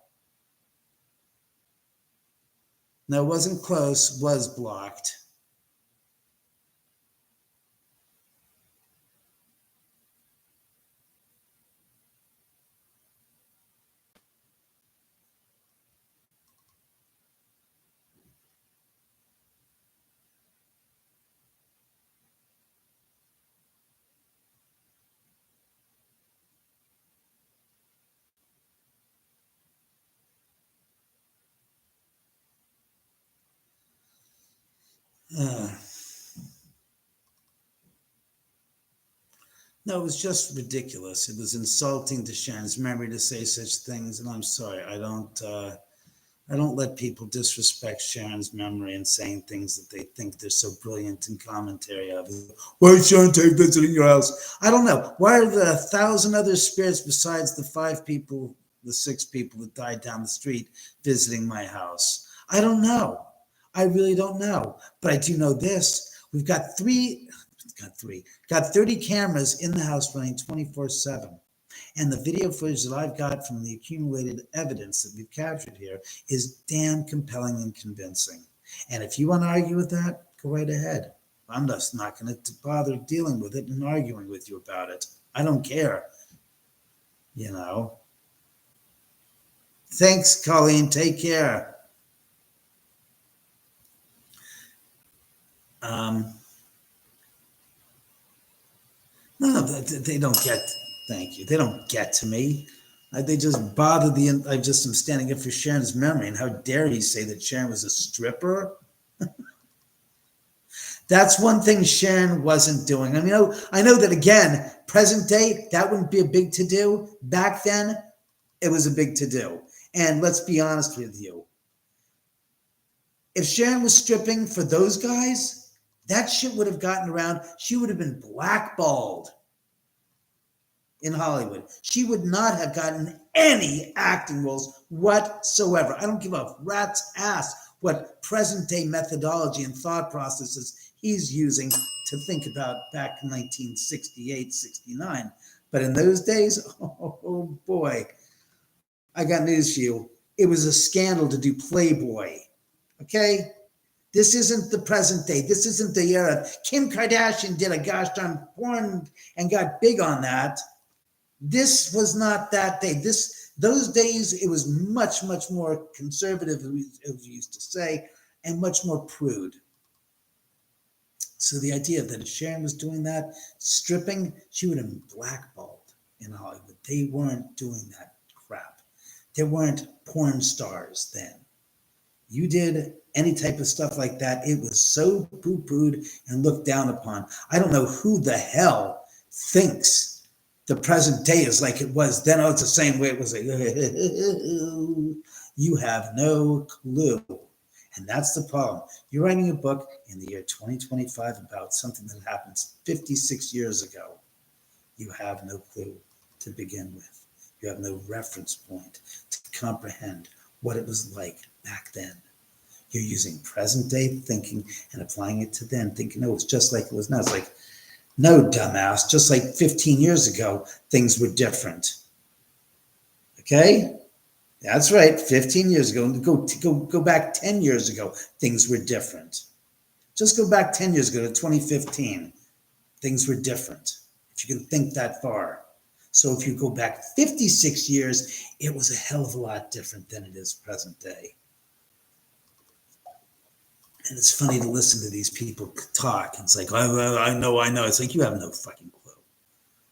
No, it wasn't close, was blocked. No, it was just ridiculous. It was insulting to Sharon's memory to say such things, and I'm sorry. I don't let people disrespect Sharon's memory and saying things that they think they're so brilliant in commentary of. Why is Sharon Tate visiting your house? I don't know. Why are the 1,000 other spirits besides the 6 people that died down the street visiting my house? I don't know. I really don't know. But I do know this. We've got 30 cameras in the house running 24/7. And the video footage that I've got from the accumulated evidence that we've captured here is damn compelling and convincing. And if you want to argue with that, go right ahead. I'm just not going to bother dealing with it and arguing with you about it. I don't care. Thanks, Colleen. Take care. No, they don't get. Thank you. They don't get to me. They just bother I just am standing up for Sharon's memory. And how dare he say that Sharon was a stripper? That's one thing Sharon wasn't doing. I know that, again, present day, that wouldn't be a big to-do. Back then, it was a big to-do. And let's be honest with you. If Sharon was stripping for those guys, that shit would have gotten around. She would have been blackballed in Hollywood. She would not have gotten any acting roles whatsoever. I don't give a rat's ass what present day methodology and thought processes he's using to think about back in 1968, 69. But in those days, oh boy, I got news for you. It was a scandal to do Playboy. Okay? This isn't the present day. This isn't the era. Kim Kardashian did a gosh darn porn and got big on that. This was not that day. Those days, it was much, much more conservative, as we used to say, and much more prude. So the idea that if Sharon was doing that, stripping, she would have been blackballed in Hollywood. They weren't doing that crap. They weren't porn stars then. you did any type of stuff like that, it was so poo-pooed and looked down upon. I don't know who the hell thinks the present day is like it was then. Oh, it's the same way it was. Like, you have no clue. And that's the problem. You're writing a book in the year 2025 about something that happened 56 years ago. You have no clue to begin with. You have no reference point to comprehend what it was like back then. You're using present day thinking and applying it to then, thinking, oh, it's just like it was now. It's like, no, dumbass, just like 15 years ago, things were different. Okay? That's right, 15 years ago. Go back 10 years ago, things were different. Just go back 10 years ago to 2015, things were different. If you can think that far. So if you go back 56 years, it was a hell of a lot different than it is present day. And it's funny to listen to these people talk. It's like, I know. It's like, you have no fucking clue.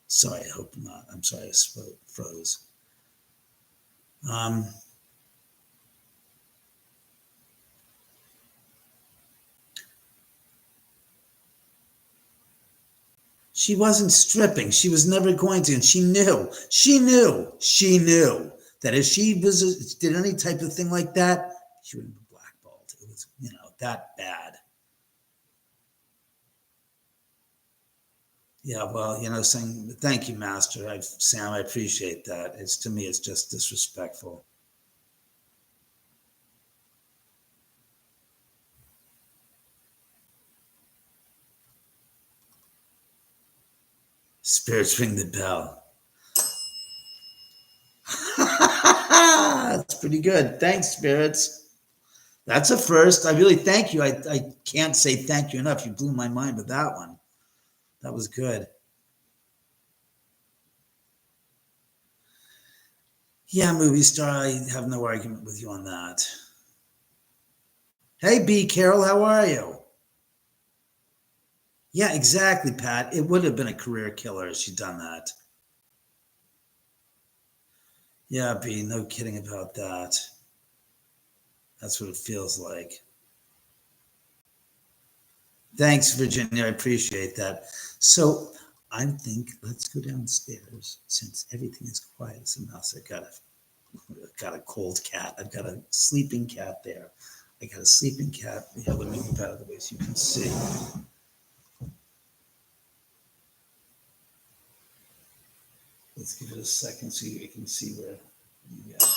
Sorry, I hope not. I'm sorry I froze. She wasn't stripping. She was never going to. And she knew that if she did any type of thing like that, she would have been blackballed. It was, that bad. Yeah, well, saying thank you, Master. Sam, I appreciate that. To me, it's just disrespectful. Spirits ring the bell. That's pretty good. Thanks, spirits. That's a first. I really thank you. I can't say thank you enough. You blew my mind with that one. That was good. Yeah, movie star, I have no argument with you on that. Hey, B. Carol, how are you? Yeah, exactly, Pat. It would have been a career killer if she'd done that. Yeah, B, no kidding about that. That's what it feels like. Thanks, Virginia. I appreciate that. So I think let's go downstairs since everything is quiet as a mouse. I've got a cold cat. I've got a sleeping cat there. I got a sleeping cat. Yeah, let me move out of the way so you can see. Let's give it a second so you can see where you got.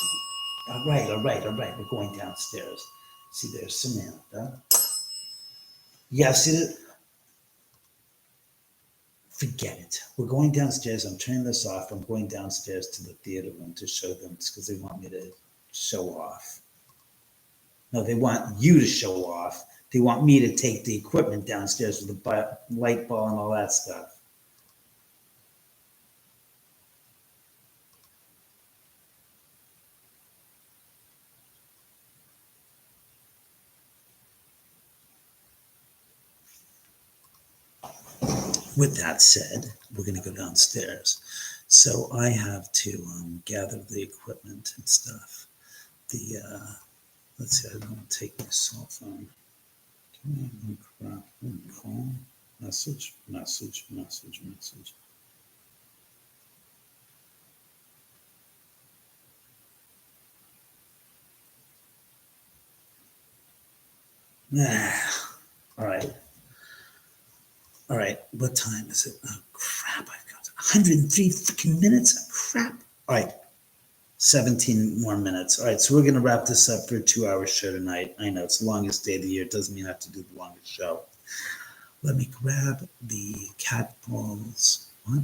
All right. We're going downstairs. See, there's Samantha. Yes, it is. Forget it. We're going downstairs. I'm turning this off. I'm going downstairs to the theater room to show them because they want me to show off. No, they want you to show off. They want me to take the equipment downstairs with the light ball and all that stuff. With that said, we're going to go downstairs. So I have to gather the equipment and stuff. Let's see, I don't want to take my cell phone. Call, message. All right, what time is it? Oh, crap, I've got 103 freaking minutes. Crap. All right, 17 more minutes. All right, so we're going to wrap this up for a 2-hour show tonight. I know it's the longest day of the year. It doesn't mean I have to do the longest show. Let me grab the cat balls. What?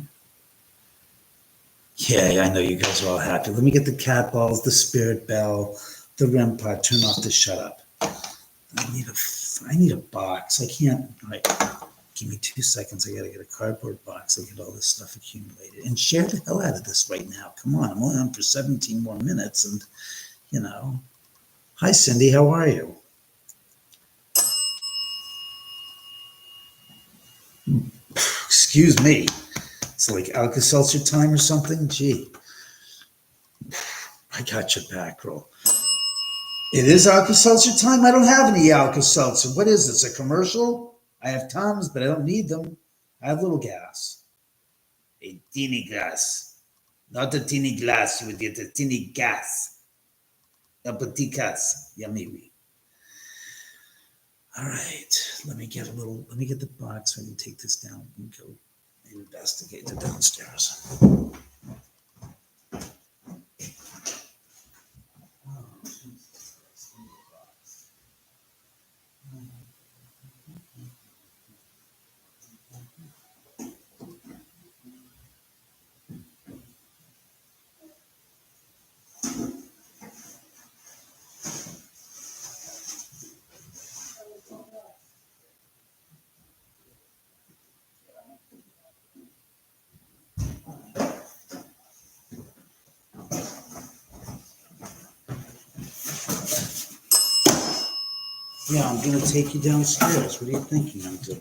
Yeah, I know you guys are all happy. Let me get the cat balls, the spirit bell, the REM pod. Turn off the shut up. I need a box. I can't. All right. Give me 2 seconds. I got to get a cardboard box. I get all this stuff accumulated and share the hell out of this right now. Come on. I'm only on for 17 more minutes. And, hi, Cindy. How are you? Excuse me. It's like Alka-Seltzer time or something. Gee. I got your back, girl. It is Alka-Seltzer time. I don't have any Alka-Seltzer. What is this? A commercial? I have tons, but I don't need them. I have little gas. A teeny glass. Not a teeny glass. You would get a teeny gas. A petit gas. Yeah, maybe. All right. Let me get the box so I can take this down and go investigate the downstairs. Yeah, I'm going to take you downstairs. What are you thinking I'm doing?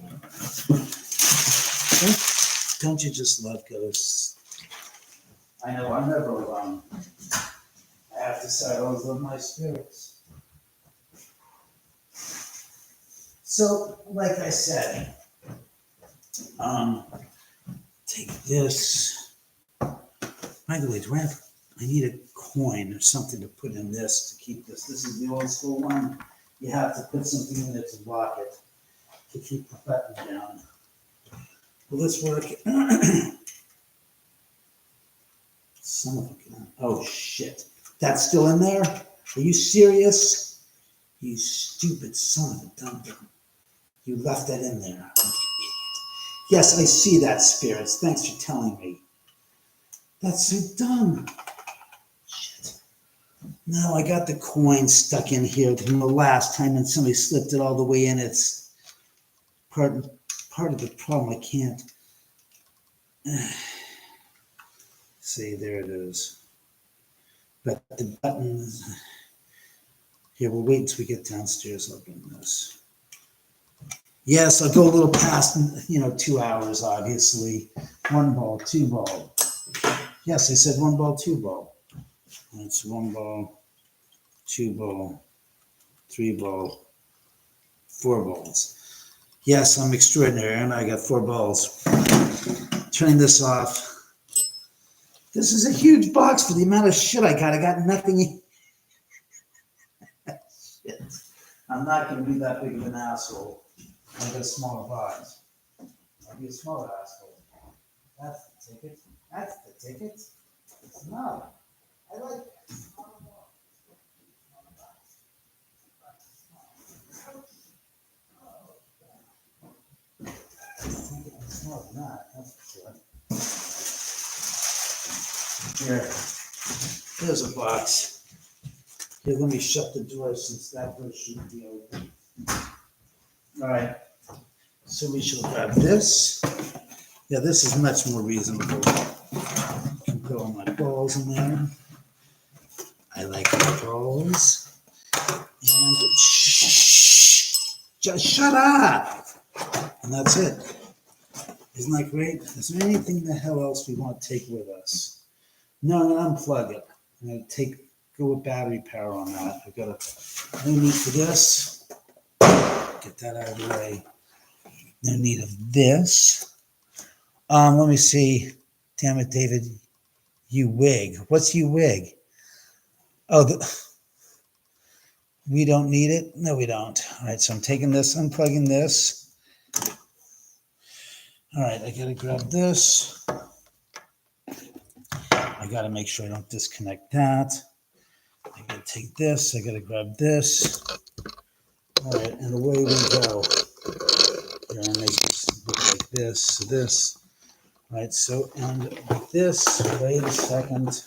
Don't you just love ghosts? I know, I'm never alone. I have to say, I always love my spirits. So, like I said, take this. By the way, I need a coin or something to put in this to keep this. This is the old school one. You have to put something in it to lock it, to keep the button down. Will this work? Son of a gun. Oh, shit. That's still in there? Are you serious? You stupid son of a dum-dum. You left that in there. You idiot. Yes, I see that, spirits. Thanks for telling me. That's so dumb. Shit. No, I got the coin stuck in here from the last time and somebody slipped it all the way in. It's part of the problem. I can't. See, there it is. But the button is... Here, we'll wait until we get downstairs. I'll bring this. Yes, I'll go a little past, 2 hours, obviously. 1 ball, 2 ball. Yes, I said 1 ball, 2 ball. That's 1 ball, 2 ball, 3 ball, 4 balls. Yes, I'm extraordinary, and I got 4 balls. Turning this off. This is a huge box for the amount of shit I got. I got nothing in. Shit. I'm not going to be that big of an asshole. I got a smaller box. I'll be a smaller asshole. That's the ticket. That's the ticket. No. I like it. It's not that, that's for sure. Here, there's a box. Here, let me shut the door since that door shouldn't be open. All right, so we shall grab this. Yeah, this is much more reasonable. I can put all my balls in there. I like my balls. And shh, just shut up. And that's it. Isn't that great? Is there anything the hell else we want to take with us? No, unplug it. I'm going to go with battery power on that. I've got no need for this. Get that out of the way. No need of this. Let me see. Damn it, David. You wig. What's you wig? Oh, we don't need it? No, we don't. All right, so I'm taking this, unplugging this. All right, I got to grab this. I got to make sure I don't disconnect that. I got to take this. I got to grab this. All right, and away we go. Here, I'll make this look like this. All right, so, and with this, wait a second.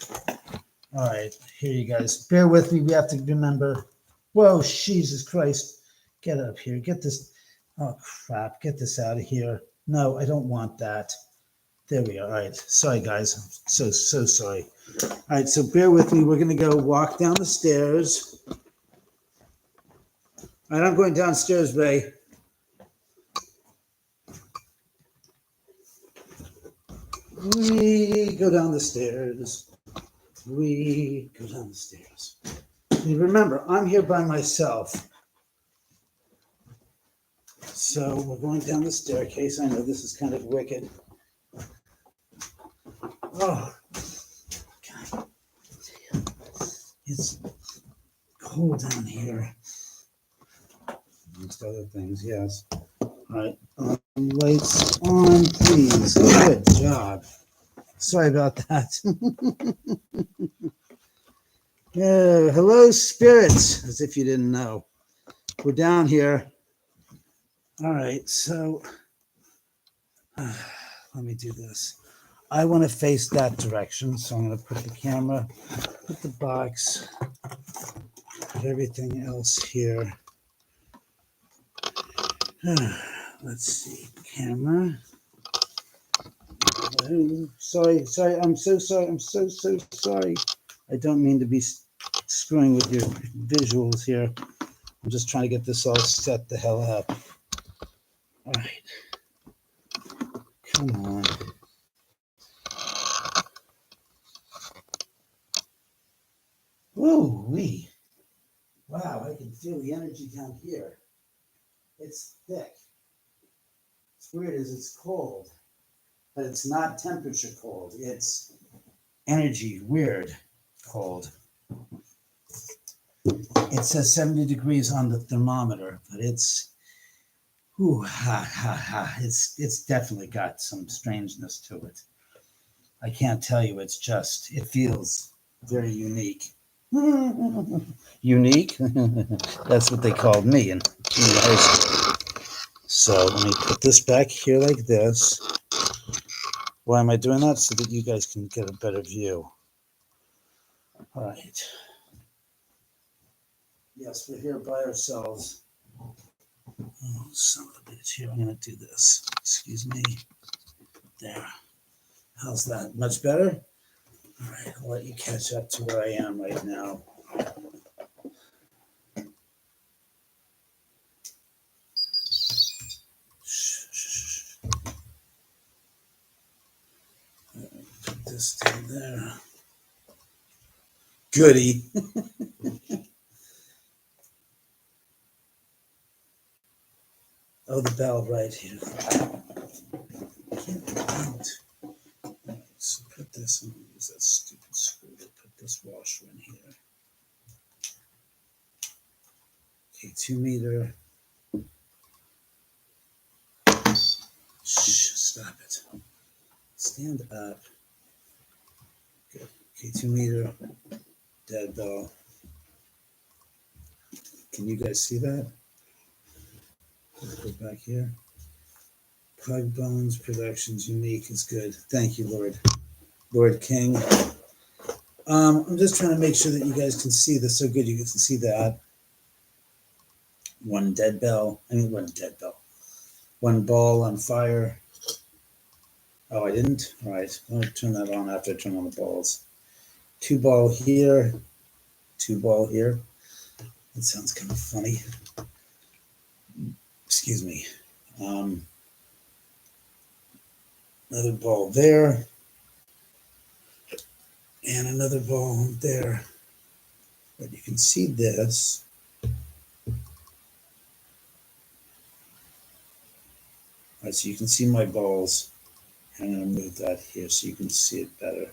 All right, here you guys. Bear with me. We have to remember. Whoa, Jesus Christ. Get up here. Get this. Oh, crap. Get this out of here. No, I don't want that. There we are. All right. Sorry, guys. I'm so sorry. All right, so bear with me. We're going to go walk down the stairs. All right, I'm going downstairs, Ray. We go down the stairs. We go down the stairs. Remember, I'm here by myself. So we're going down the staircase. I know this is kind of wicked. Oh, God. It's cold down here. Amongst other things, yes. All right. Lights on, please. Good job. Sorry about that. Yeah, hello, spirits, as if you didn't know. We're down here. All right, so let me do this. I want to face that direction, so I'm going to put the camera, put the box, put everything else here. Let's see, camera. Oh, sorry, I'm so sorry. I'm so sorry. I don't mean to be screwing with your visuals here. I'm just trying to get this all set the hell up. All right. Come on. Woo wee. Wow, I can feel the energy down here. It's thick. It's weird as it's cold, but it's not temperature cold. It's energy weird cold. It says 70 degrees on the thermometer, but it's it's definitely got some strangeness to it. I can't tell you. It feels very unique. Unique? That's what they called me in junior high school. So let me put this back here like this. Why am I doing that? So that you guys can get a better view. All right. Yes, we're here by ourselves. Oh, son of a bitch. Here, I'm going to do this. Excuse me. There. How's that? Much better? All right, I'll let you catch up to where I am right now. Put this down there. Goody. Oh, the bell right here. So put this on. Use that stupid screw to put this washer in here. Okay, 2 meter. Shh, stop it. Stand up. Good. Okay, 2 meter. Dead bell. Can you guys see that? Let's go back here. Plug Bones Productions, unique is good. Thank you, Lord King. I'm just trying to make sure that you guys can see this. So good you can see that. One ball on fire. Oh, I didn't? All right. I'll turn that on after I turn on the balls. 2 ball here. 2 ball here. That sounds kind of funny. Excuse me. Another ball there. And another ball there. But you can see this. All right, so you can see my balls. I'm going to move that here so you can see it better.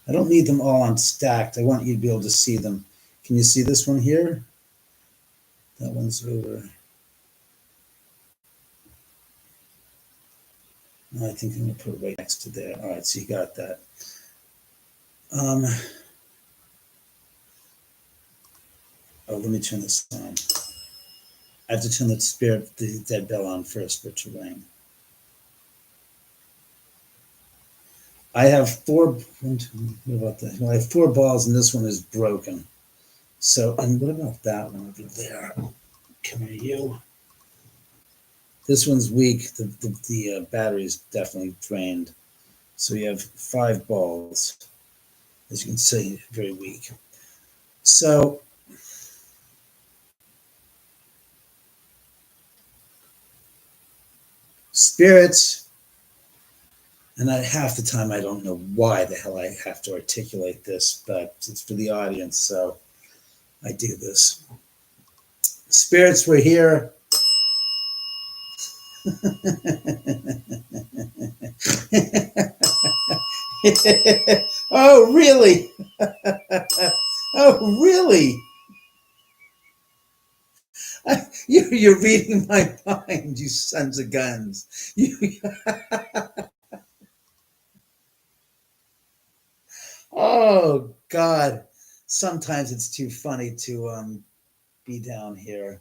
I don't need them all on stacked. I want you to be able to see them. Can you see this one here? That one's over. No, I think I'm going to put it right next to there. All right, so you got that. Oh, let me turn this on. I have to turn the dead bell on first for it to ring. I have 4. What about that? Well, I have 4 balls, and this one is broken. So, and what about that one over there? Come here, you. This one's weak. The battery's definitely drained. So you have 5 balls. As you can see, very weak. So spirits, and half the time I don't know why the hell I have to articulate this, but it's for the audience. So I do this. Spirits were here. Oh, really? Oh, really? You're reading my mind, you sons of guns. Oh, God. Sometimes it's too funny to be down here.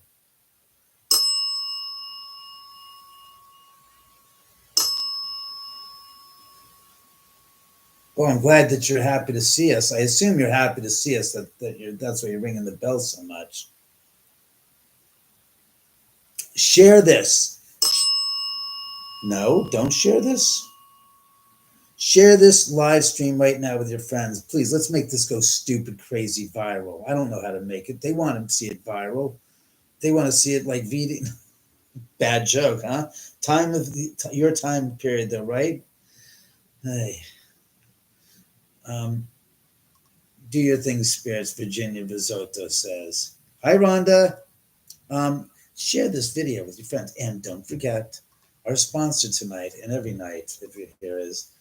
Well, I'm glad that you're happy to see us. I assume you're happy to see us. That's why you're ringing the bell so much. Share this. No, don't share this. Share this live stream right now with your friends. Please, let's make this go stupid, crazy, viral. I don't know how to make it. They want to see it viral. They want to see it like VD. Bad joke, huh? Time of your time period, though, right? Hey, do your thing, spirits. Virginia Vizotto says. Hi, Rhonda. Share this video with your friends, and don't forget our sponsor tonight and every night, if you're here, is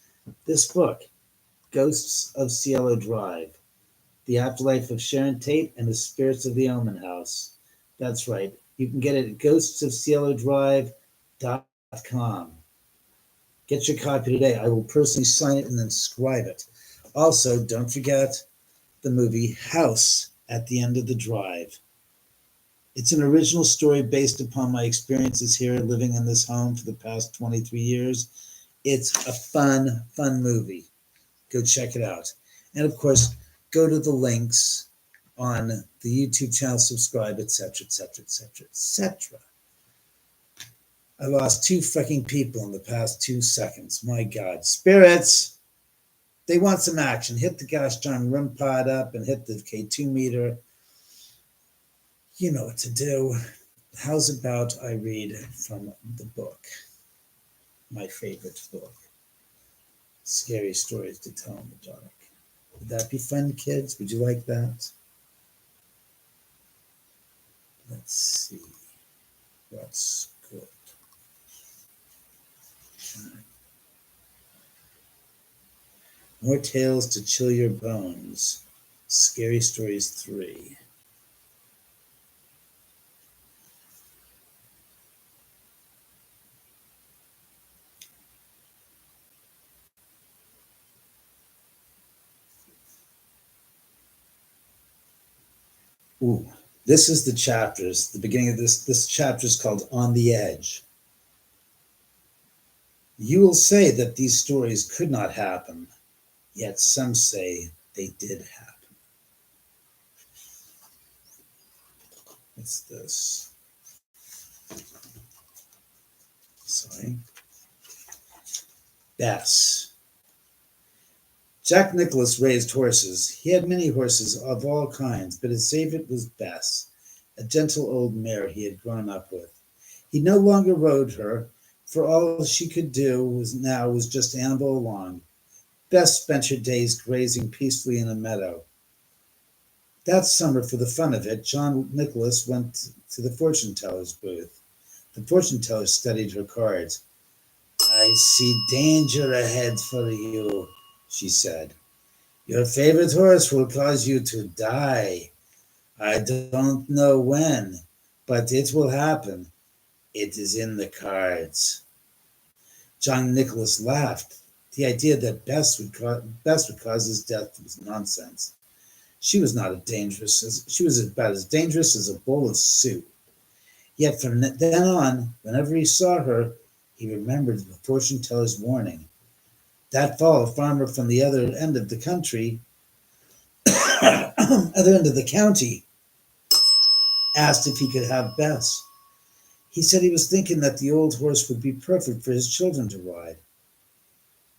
this book, Ghosts of Cielo Drive: The Afterlife of Sharon Tate and the Spirits of the Oman House. That's right. You can get it at ghostsofcielodrive.com. Get your copy today. I will personally sign it and then scribe it. Also, don't forget the movie House at the End of the Drive. It's an original story based upon my experiences here living in this home for the past 23 years. It's a fun, fun movie. Go check it out. And of course, go to the links on the YouTube channel, subscribe, etc., etc., etc., etc. I lost 2 fucking people in the past 2 seconds. My God. Spirits, they want some action. Hit the gosh darn REM pod up and hit the K2 meter. You know what to do. How's about I read from the book, my favorite book, Scary Stories to Tell in the Dark. Would that be fun, kids? Would you like that? Let's see. What's good? More Tales to Chill Your Bones. Scary Stories 3. Ooh, this is the chapters. The beginning of this chapter is called On the Edge. You will say that these stories could not happen, yet some say they did happen. What's this? Sorry. Bess. Jack Nicholas raised horses. He had many horses of all kinds, but his favorite was Bess, a gentle old mare he had grown up with. He no longer rode her, for all she could do was just amble along. Bess spent her days grazing peacefully in a meadow. That summer, for the fun of it, John Nicholas went to the fortune teller's booth. The fortune teller studied her cards. I see danger ahead for you, she said. Your favorite horse will cause you to die. I don't know when, but it will happen. It is in the cards. John Nicholas laughed. The idea that Bess would cause his death was nonsense. She was about as dangerous as a bowl of soup. Yet from then on, whenever he saw her, he remembered the fortune teller's warning. That fall, a farmer from the other end of the county, asked if he could have Bess. He said he was thinking that the old horse would be perfect for his children to ride.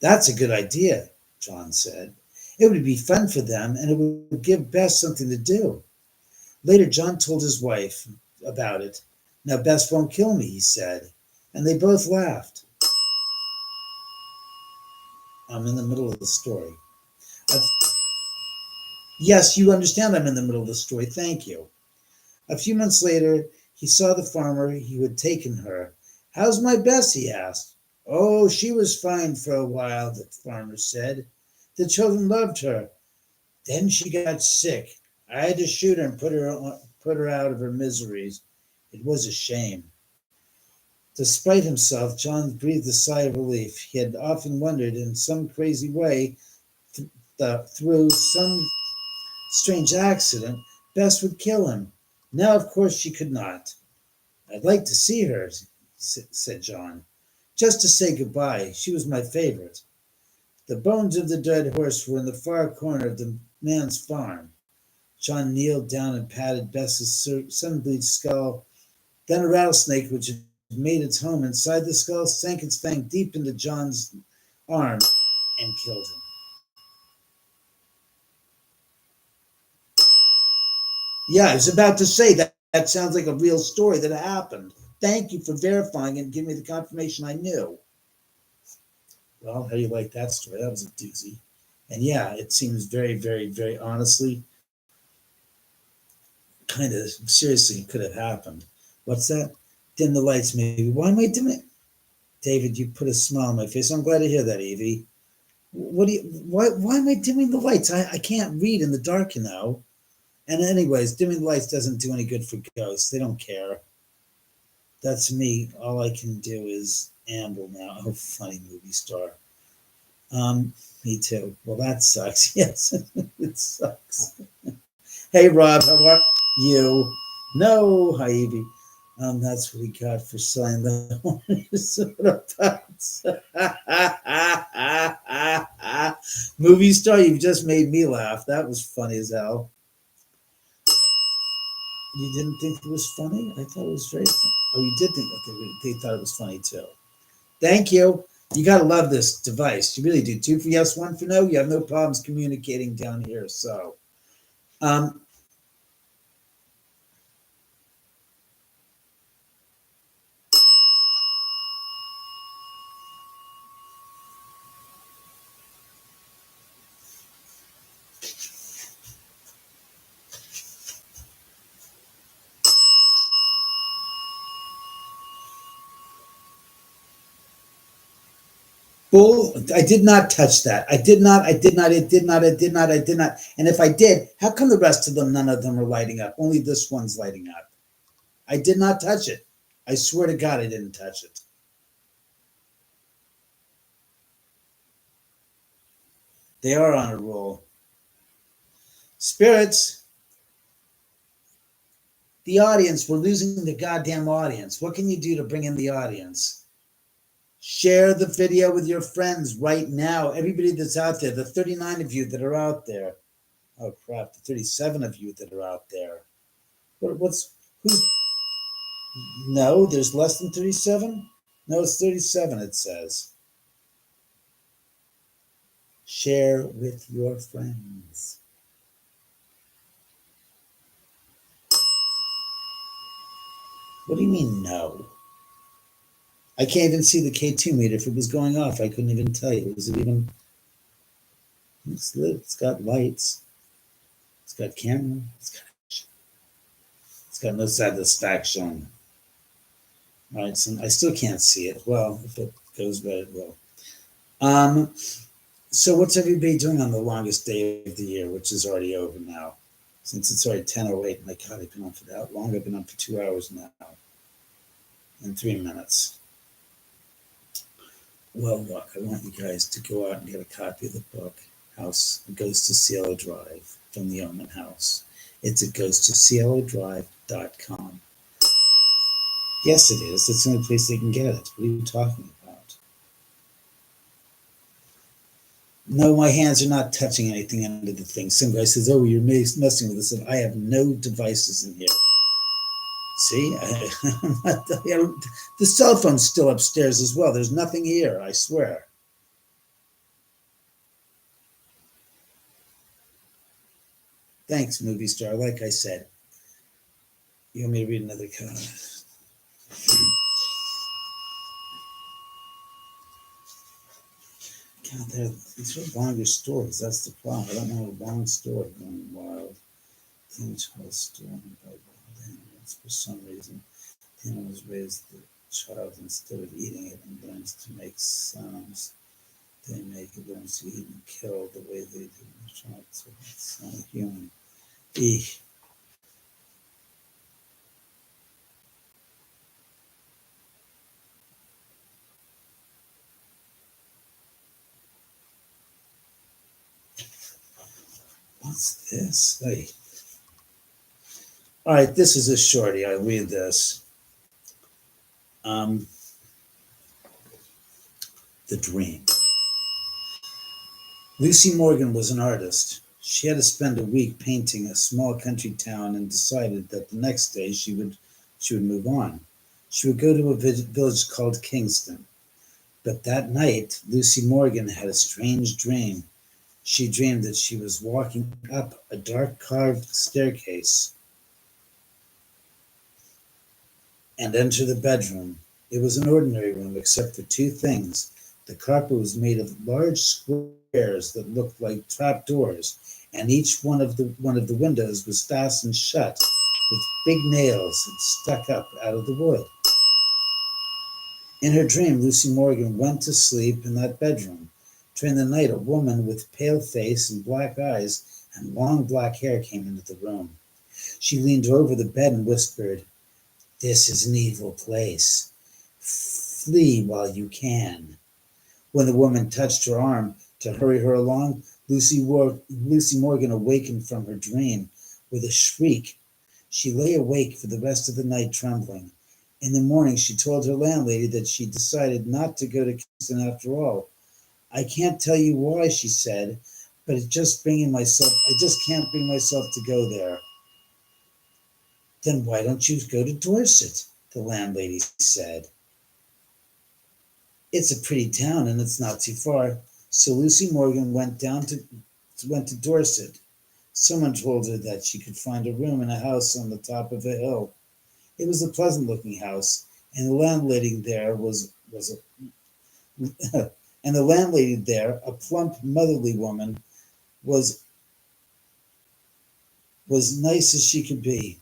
That's a good idea, John said. It would be fun for them, and it would give Bess something to do. Later, John told his wife about it. Now, Bess won't kill me, he said, and they both laughed. I'm in the middle of the story. Yes, you understand I'm in the middle of the story. Thank you. A few months later, he saw the farmer who had taken her. How's my Bess? He asked. Oh, she was fine for a while, the farmer said. The children loved her. Then she got sick. I had to shoot her and put her out of her miseries. It was a shame. Despite himself, John breathed a sigh of relief. He had often wondered, in some crazy way, through some strange accident, Bess would kill him. Now, of course, she could not. I'd like to see her, said John, just to say goodbye. She was my favorite. The bones of the dead horse were in the far corner of the man's farm. John kneeled down and patted Bess's sun-bleached skull. Then a rattlesnake, which had made its home inside the skull, sank its fang deep into John's arm and killed him. Yeah, I was about to say that sounds like a real story that happened. Thank you for verifying and giving me the confirmation I knew. Well, how do you like that story? That was a doozy. And yeah, it seems very, very, very honestly, kind of seriously could have happened. What's that? Dim the lights, maybe. Why am I dimming? David, you put a smile on my face. I'm glad to hear that, Evie. What do you? Why am I dimming the lights? I can't read in the dark, you know. And anyways, dimming the lights doesn't do any good for ghosts. They don't care. That's me. All I can do is amble now. Oh, funny movie star. Me too. Well, that sucks. Yes, it sucks. Hey, Rob, how are you? No, hi, Evie. That's what we got for selling the Minnesota Putts. Movie star, you've just made me laugh. That was funny as hell. You didn't think it was funny? I thought it was very funny. Oh, you did think that they thought it was funny too. Thank you. You gotta love this device. You really do. 2 for yes, 1 for no. You have no problems communicating down here. So, um, bull. I did not touch that. I did not. I did not. It did not. I did not. I did not. And if I did, how come the rest of them, none of them are lighting up? Only this one's lighting up. I did not touch it. I swear to God, I didn't touch it. They are on a roll. Spirits, the audience, we're losing the goddamn audience. What can you do to bring in the audience? Share the video with your friends right now. Everybody that's out there, the 39 of you that are out there. Oh crap, the 37 of you that are out there. Who's, no, there's less than 37? No, it's 37, it says. Share with your friends. What do you mean, no? I can't even see the K2 meter. If it was going off, I couldn't even tell you. Was it even? It's lit. It's got lights. It's got camera. It's got no satisfaction. All right, so I still can't see it. Well, if it goes bad, it will. So what's everybody doing on the longest day of the year, which is already over now? Since it's already 10:08. My God, I've been on for that long. I've been on for 2 hours now and 3 minutes. Well, look, I want you guys to go out and get a copy of the book, House Goes to Cielo Drive, from the Oman House. It's at goestocielodrive.com. Yes, it is. That's the only place they can get it. What are you talking about? No, my hands are not touching anything under the thing. Some guy says, oh, you're messing with this. And I have no devices in here. See, the cell phone's still upstairs as well. There's nothing here, I swear. Thanks, movie star. Like I said, you want me to read another comment? God, these are longer stories. That's the problem. I don't want a long story going wild. Things tell a story by wild animals. For some reason, the animals raise the child instead of eating it and learns to make sounds. They make it learns to eat and kill the way they do. So it's not human. Eek. What's this? Hey. All right, this is a shorty. I read this. Um, the Dream. Lucy Morgan was an artist. She had to spend a week painting a small country town and decided that the next day she would move on. She would go to a village called Kingston. But that night, Lucy Morgan had a strange dream. She dreamed that she was walking up a dark carved staircase and entered the bedroom. It was an ordinary room except for two things. The carpet was made of large squares that looked like trapdoors, and each one of the windows was fastened shut with big nails that stuck up out of the wood. In her dream, Lucy Morgan went to sleep in that bedroom. During the night, a woman with pale face and black eyes and long black hair came into the room. She leaned over the bed and whispered, "This is an evil place. Flee while you can." When the woman touched her arm to hurry her along, Lucy Morgan awakened from her dream with a shriek. She lay awake for the rest of the night trembling. In the morning, she told her landlady that she decided not to go to Kingston after all. "I can't tell you why," she said, "but I just can't bring myself to go there." "Then why don't you go to Dorset?" the landlady said. "It's a pretty town and it's not too far." So Lucy Morgan went to Dorset. Someone told her that she could find a room in a house on the top of a hill. It was a pleasant looking house, and the landlady there was a and the landlady there, a plump, motherly woman, was nice as she could be.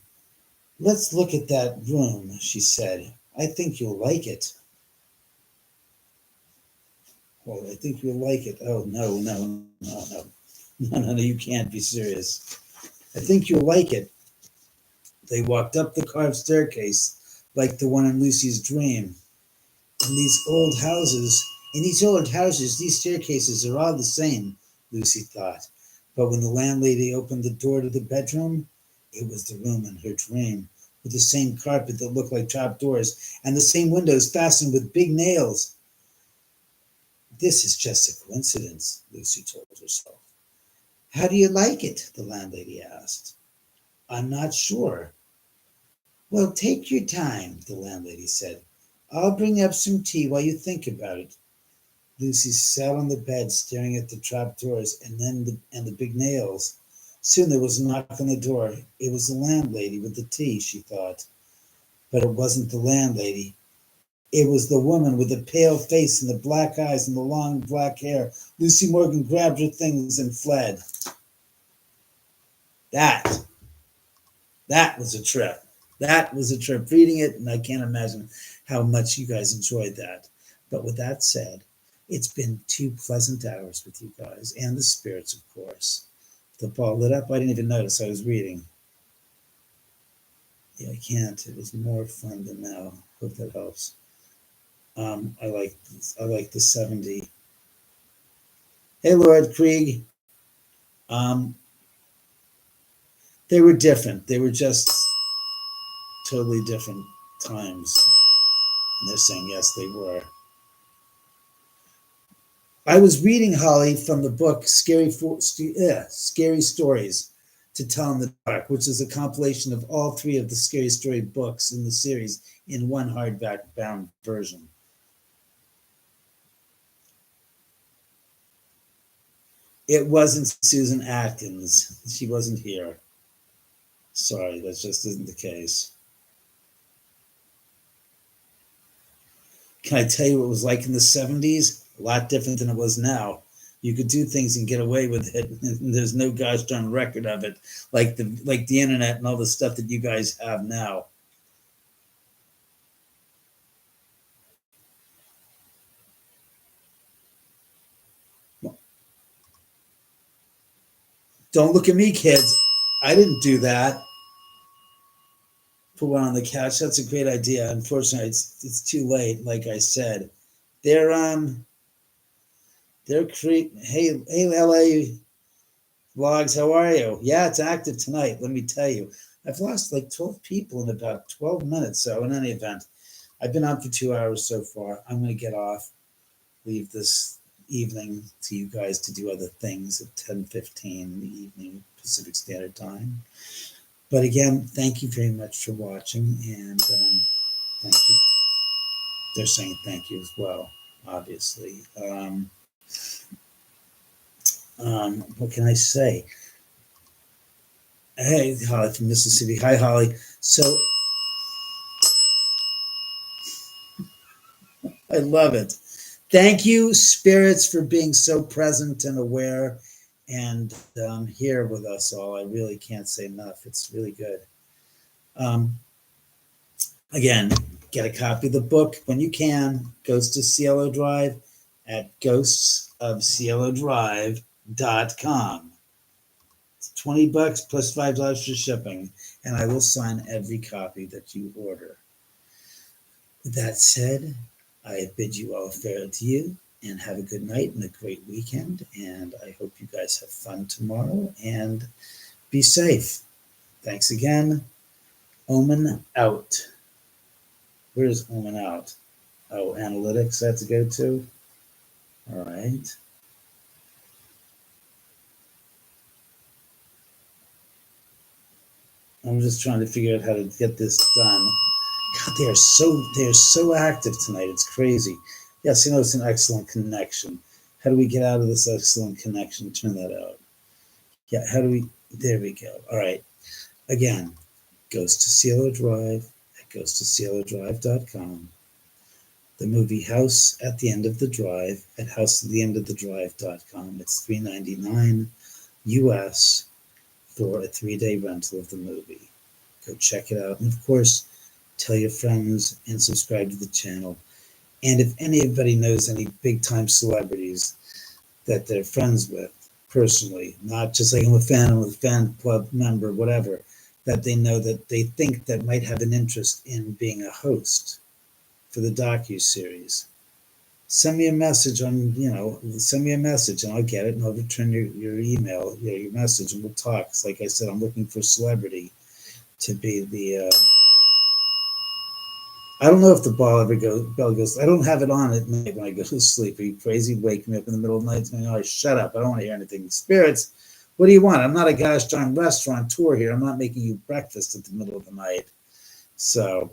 "Let's look at that room," she said. "I think you'll like it." "Well, I think you'll like it." "Oh, no, no, no, no. No, you can't be serious." "I think you'll like it." They walked up the carved staircase like the one in Lucy's dream. In these old houses, these staircases are all the same, Lucy thought. But when the landlady opened the door to the bedroom, it was the room in her dream, with the same carpet that looked like trapdoors and the same windows fastened with big nails. "This is just a coincidence," Lucy told herself. "How do you like it?" the landlady asked. "I'm not sure." "Well, take your time," the landlady said. "I'll bring up some tea while you think about it." Lucy sat on the bed staring at the trapdoors and the big nails. Soon there was a knock on the door. It was the landlady with the tea, she thought. But it wasn't the landlady. It was the woman with the pale face and the black eyes and the long black hair. Lucy Morgan grabbed her things and fled. That That was a trip. That was a trip reading it, and I can't imagine how much you guys enjoyed that. But with that said, it's been 2 pleasant hours with you guys and the spirits, of course. The ball lit up. I didn't even notice I was reading. Yeah, I can't. It was more fun than now. Hope that helps. I like the 70. Hey, Lord Krieg. Um, they were different. They were just totally different times. And they're saying yes, they were. I was reading, Holly, from the book Scary Stories to Tell in the Dark, which is a compilation of all 3 of the Scary Story books in the series in one hardback bound version. It wasn't Susan Atkins. She wasn't here. Sorry, that just isn't the case. Can I tell you what it was like in the 70s? A lot different than it was now. You could do things and get away with it. And there's no gosh darn record of it, like the internet and all the stuff that you guys have now. Don't look at me, kids. I didn't do that. Put one on the couch. That's a great idea. Unfortunately, it's too late. Like I said, they're Hey LA vlogs, how are you? Yeah, it's active tonight. Let me tell you, I've lost like 12 people in about 12 minutes. So in any event, I've been on for 2 hours so far. I'm going to get off, leave this evening to you guys to do other things at 10:15 in the evening Pacific Standard Time. But again, thank you very much for watching, and thank you. They're saying thank you as well, obviously. What can I say? Hey, Holly from Mississippi. Hi, Holly. So I love it. Thank you, spirits, for being so present and aware and here with us all. I really can't say enough. It's really good. Again, get a copy of the book when you can. Goes to Cielo Drive at ghostsofcielodrive.com. It's $20 plus $5 for shipping, and I will sign every copy that you order. With that said, I bid you all fair adieu and have a good night and a great weekend. And I hope you guys have fun tomorrow and be safe. Thanks again. Oman out. Where's Oman out? Oh, analytics I have to go to. All right. I'm just trying to figure out how to get this done. God, they are so active tonight. It's crazy. Yes, you know, it's an excellent connection. How do we get out of this excellent connection? Turn that out. Yeah, how do we? There we go. All right. Again, goes to Cielo Drive. It goes to cielodrive.com. The movie House at the End of the Drive at houseattheendofthedrive.com. It's $3.99 US for a 3-day rental of the movie. Go check it out. And of course, tell your friends and subscribe to the channel. And if anybody knows any big time celebrities that they're friends with personally, not just like I'm a fan club member, whatever, that they know that they think that might have an interest in being a host for the docu-series, send me a message and I'll get it and I'll return your email, your message, and we'll talk. It's like I said, I'm looking for a celebrity to be the I don't know if the bell goes. I don't have it on at night when I go to sleep. Are you crazy? Wake me up in the middle of the night saying, "Oh, shut up! I don't want to hear anything." Spirits, what do you want? I'm not a gosh darn restaurateur here. I'm not making you breakfast at the middle of the night. So,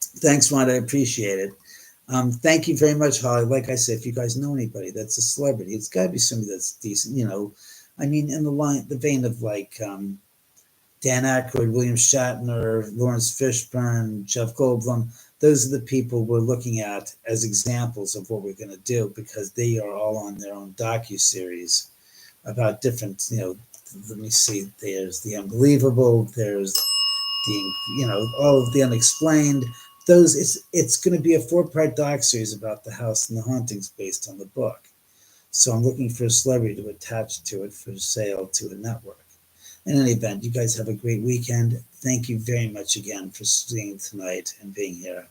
thanks, Ron. I appreciate it. Thank you very much, Holly. Like I said, if you guys know anybody that's a celebrity, it's got to be somebody that's decent. You know, I mean, in the vein of like Dan Aykroyd, William Shatner, Lawrence Fishburne, Jeff Goldblum. Those are the people we're looking at as examples of what we're going to do, because they are all on their own docu-series about different, let me see, there's the unbelievable, there's the, all of the unexplained. It's going to be a 4-part docu-series about the house and the hauntings based on the book. So I'm looking for a celebrity to attach to it for sale to a network. In any event, you guys have a great weekend. Thank you very much again for staying tonight and being here.